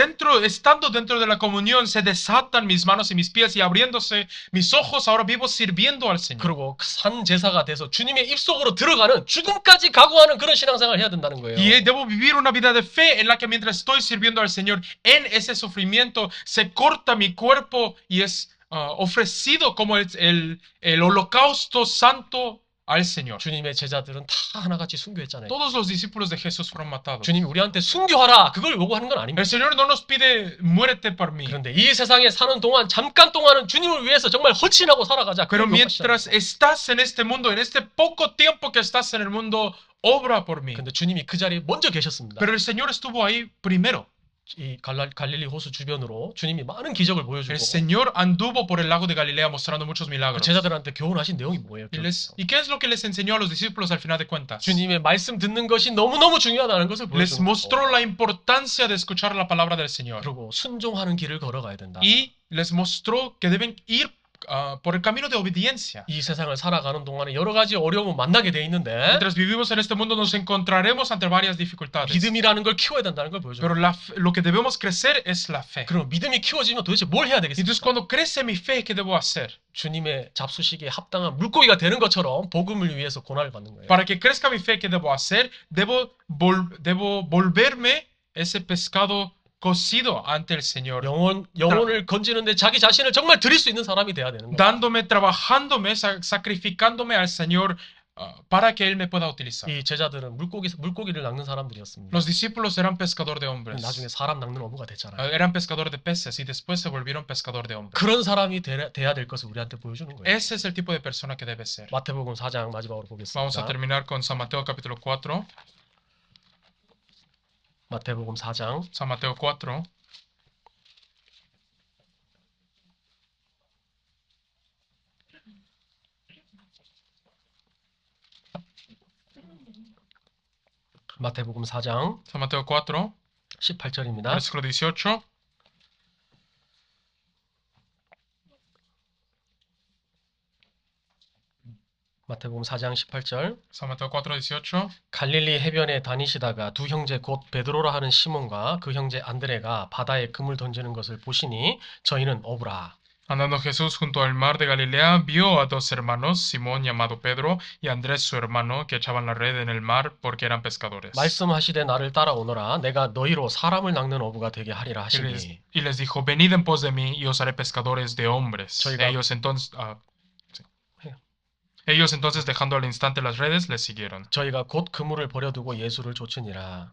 estando dentro de la comunión, se desatan mis manos y mis pies y abriéndose mis ojos, ahora vivo sirviendo al Señor. 그리고 산 제사가 돼서 주님의 입속으로 들어가는 죽음까지 각오하는 그런 신앙생활을 해야 된다는 거예요. Y debo vivir una vida de fe en la que mientras estoy sirviendo al Señor, en ese sufrimiento se corta mi cuerpo y es ofrecido como el holocausto santo al Señor. 주님의 제자들은 다 하나같이 순교했잖아요. Todos los discípulos de Jesús fueron matados. 주님이 우리한테 순교하라 그걸 요구하는 건 아닙니다. El Señor no nos pide muérete por mí. 그런데 이 세상에 사는 동안 잠깐 동안은 주님을 위해서 정말 헌신하고 살아가자. Pero 그걸 요구하시잖아요. mientras estás en este mundo, en este poco tiempo que estás en el mundo, obra por mí. 근데 주님이 그 자리에 먼저 계셨습니다. Pero el Señor estuvo ahí primero. 이 갈릴리 호수 주변으로 주님이 많은 기적을 보여주고 El Señor anduvo por el lago de Galilea mostrando muchos 그 milagros. 제자들한테 교훈하신 내용이 뭐예요? ¿Y qué es lo que les enseñó a los discípulos al final de cuentas? 주님의 말씀 듣는 것이 너무너무 중요하다는 것을 Les 보여주고 mostró la importancia de escuchar la palabra del Señor. 그리고 순종하는 길을 걸어가야 된다. Y les mostró que deben ir por el camino de obediencia. 이 세상을 살아가는 동안에 여러 가지 어려움을 만나게 돼 있는데 Mientras vivimos en este mundo nos encontraremos ante varias dificultades. 믿음이라는 걸 키워야 된다는 걸 보여줘요. Pero lo que debemos crecer es la fe. 그럼 믿음이 키워지면 도대체 뭘 해야 Entonces 되겠습니까? cuando crece mi fe, ¿qué debo hacer? 주님의 잡수시기에 합당한 물고기가 되는 것처럼 복음을 위해서 고난을 받는 거예요. Para que crezca mi fe, ¿qué debo hacer? Debo volverme ese pescado cocido ante el Señor. 영혼을 건지는데 자기 자신을 정말 드릴 수 있는 사람이 돼야 되는 거예요. Dándome, trabajándome, sacrificándome al Señor para que Él me pueda utilizar. 이 제자들은 물고기를 낚는 사람들이었습니다. Los discípulos eran pescador de hombres. 나중에 사람 낚는 어부가 됐잖아요. Eran pescador de peces y después se volvieron pescador de hombres. 그런 사람이 돼야 될 것을 우리한테 보여주는 거예요. Ese es el tipo de persona que debe ser. 마태복음 4장 마지막으로 Vamos a 보겠습니다. terminar con San Mateo capítulo 4. 마태복음 4장 San Mateo 4. 마태복음 4장 San Mateo 4, 18절입니다. versículo 18. 마태복음 4장 18절 San Mateo 4, 18. 갈릴리 해변에 다니시다가 두 형제 곧 베드로라 하는 시몬과 그 형제 안드레가 바다에 금을 던지는 것을 보시니 저희는 어부라. Andando Jesús junto al mar de Galilea, vio a dos hermanos, Simón llamado Pedro y Andrés su hermano, que echaban la red en el mar porque eran pescadores. 말씀하시되 나를 따라오너라 내가 너희로 사람을 낚는 어부가 되게 하리라 하시니 Y les dijo, venid en pos de mí y os haré pescadores de hombres. 저희가- Ellos entonces, dejando al instante las redes, les siguieron. 저희가 곧 그물을 버려두고 예수를 좇으니라.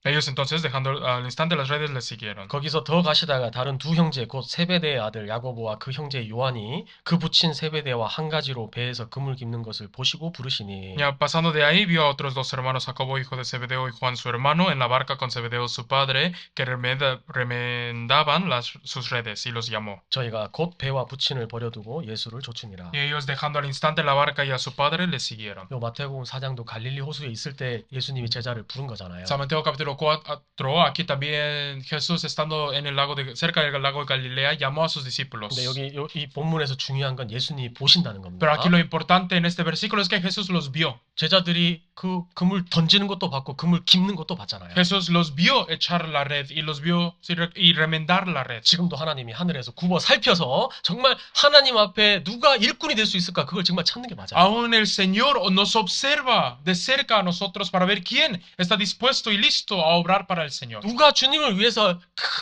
Ellos entonces, dejando al instante las redes, les siguieron. 거기서 더 가시다가 다른 두 형제 곧 세베대의 아들 야고보와 그 형제 요한이 그 붙인 세베대와 한 가지로 배에서 그물 깁는 것을 보시고 부르시니 Ya pasando de ahí, vio a otros dos hermanos, Jacobo, hijo de Zebedeo, y Juan, su hermano, en la barca con Zebedeo, su padre, que remendaban sus redes, y los llamó. 저희가 곧 배와 부친을 버려두고 예수를 좇으니라. Y ellos, dejando al instante la barca y a su padre, les siguieron. 요 마태복음 4장도 갈릴리 호수에 있을 때 예수님이 제자를 부른 거잖아요. San Mateo capítulo 4, aquí también Jesús, estando en el lago cerca del lago de Galilea, llamó a sus discípulos. 근데 여기 이 본문에서 중요한 건 예수님이 보신다는 겁니다. Pero aquí lo importante en este versículo es que Jesús los vio. 제자들이 그 그물 던지는 것도 봤고 그물 깁는 것도 봤잖아요. Jesús los vio echar la red y los vio y remendar la red. 지금도 하나님이 하늘에서 굽어 살펴서 정말 하나님 앞에 누가 일꾼이 될 수 있을까 그걸 정말 찾는 게 맞아요. Aún el Señor nos observa de cerca a nosotros para ver quién está dispuesto y listo a obrar para el Señor. 누가 주님을 위해서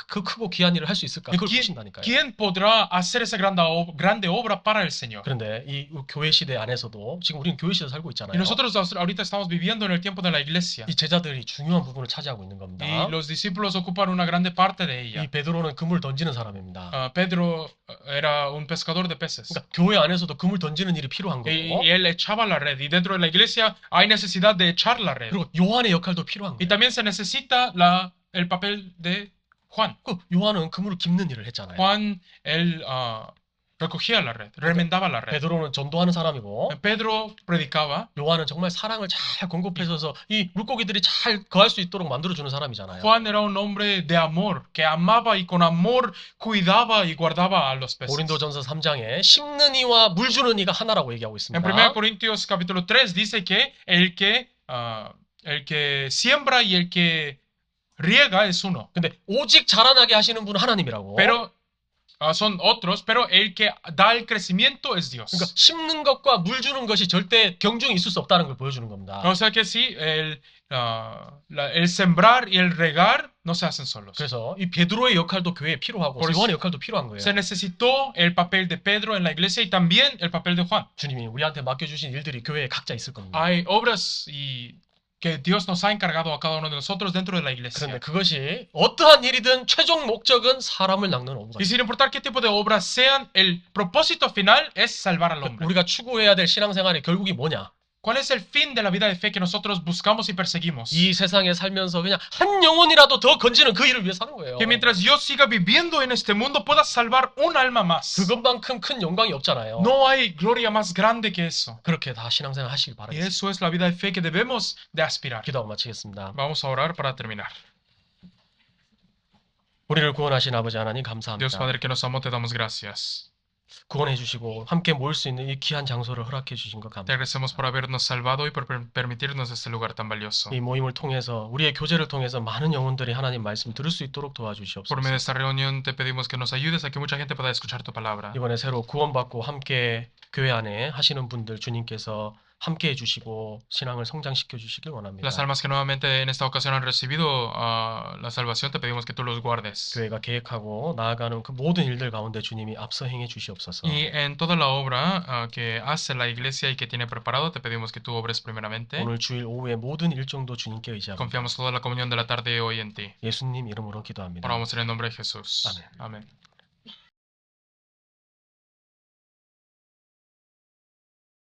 그 크고 귀한 일을 할 수 있을까 그걸 보신다니까요. ¿Quién podrá hacer esa grande obra para el Señor? 그런데 이 교회 시대 안에서도 지금 우리는 교회 시대 살고 Y 있잖아요. nosotros nosotros ahorita estamos viviendo en el tiempo de la iglesia. 이 제자들이 중요한 부분을 차지하고 있는 겁니다. Y los discípulos ocupan una grande parte de 이 ella. 베드로는 그물 던지는 사람입니다. Pedro era un pescador de peces. 그러니까 교회 안에서도 그물 던지는 일이 필요한 Y 거고, él echaba la red. Y dentro de la iglesia hay necesidad de echar la red. 그리고 요한의 역할도 필요한 Y 거예요. también se necesita el papel de Juan. 그 요한은 그물을 깁는 일을 했잖아요. Juan, él recogía la red, remendaba la red. 베드로는 전도하는 사람이고, Pedro predicaba. 요한은 정말 사랑을 잘 공급해줘서 이 물고기들이 잘 거할 수 있도록 만들어주는 사람이잖아요. Juan era un hombre de amor, que amaba y con amor cuidaba y guardaba a los peces. 고린도전서 3장에 심는 이와 물 주는 이가 하나라고 얘기하고 En 있습니다. 1 Corintios capítulo 3 dice que el que siembra y el que riega es uno. 근데 오직 자라나게 하시는 분은 하나님이라고. Pero son otros, pero el que da el crecimiento es Dios. 그러니까 심는 것과 물 주는 것이 절대 경중이 있을 수 없다는 걸 보여주는 겁니다. O sea que sí, el sembrar y el regar no se hacen solos. 그래서 이 베드로의 역할도 교회에 필요하고 그래서- 요한의 역할도 필요한 거예요. Se necesitó el papel de Pedro en la iglesia y también el papel de Juan. 주님이 우리한테 맡겨주신 일들이 교회에 각자 있을 겁니다. Hay obras que Dios nos ha encargado a cada uno de nosotros dentro de la 그런데 iglesia. 그것이 어떠한 일이든 최종 목적은 사람을 낚는 어부가 Y sin importar qué tipo de obras sean, el propósito final es salvar al hombre. 우리가 추구해야 될 신앙생활의 결국이 뭐냐? ¿Cuál es el fin de la vida de fe que nosotros buscamos y perseguimos? 이 세상에 살면서 그냥 한 영혼이라도 더 건지는 그 일을 위해 사는 거예요. Que mientras yo siga viviendo en este mundo pueda salvar un alma más. 그것만큼 큰 영광이 없잖아요. No hay gloria más grande que eso. 그렇게 다 신앙생활 하시길 Y 바라겠습니다. eso es la vida de fe que debemos de aspirar. 기도하고 마치겠습니다. Vamos a orar para terminar. 우리를 구원하신 아버지 하나님 Dios 감사합니다. Padre que nos amó, te damos gracias. 구원해 주시고 함께 모일 수 있는 이 귀한 장소를 허락해 주신 것 Te 감사합니다. agradecemos por habernos salvado y por permitirnos este lugar tan valioso. 이 모임을 통해서 우리의 교제를 통해서 많은 영혼들이 하나님 말씀 들을 수 있도록 Por 도와주시옵소서. medio de esta reunión te pedimos que nos ayudes a que mucha gente pueda escuchar tu palabra. 이번에 새로 구원받고 함께 교회 안에 하시는 분들 주님께서 함께 해주시고 신앙을 성장시켜 주시길 원합니다. Las almas que nuevamente en esta ocasión han recibido la salvación, te pedimos que tú los guardes. 교회가 계획하고 나아가는 그 모든 일들 가운데 주님이 앞서 행해 주시옵소서. Y en toda la obra que hace la iglesia y que tiene preparado, te pedimos que tú obres primeramente. 오늘 주일 오후의 모든 일정도 주님께 의지합니다. Confiamos toda la comunión de la tarde hoy en ti. 예수님 이름으로 기도합니다. Oramos en el nombre de Jesús. Amén. Amén.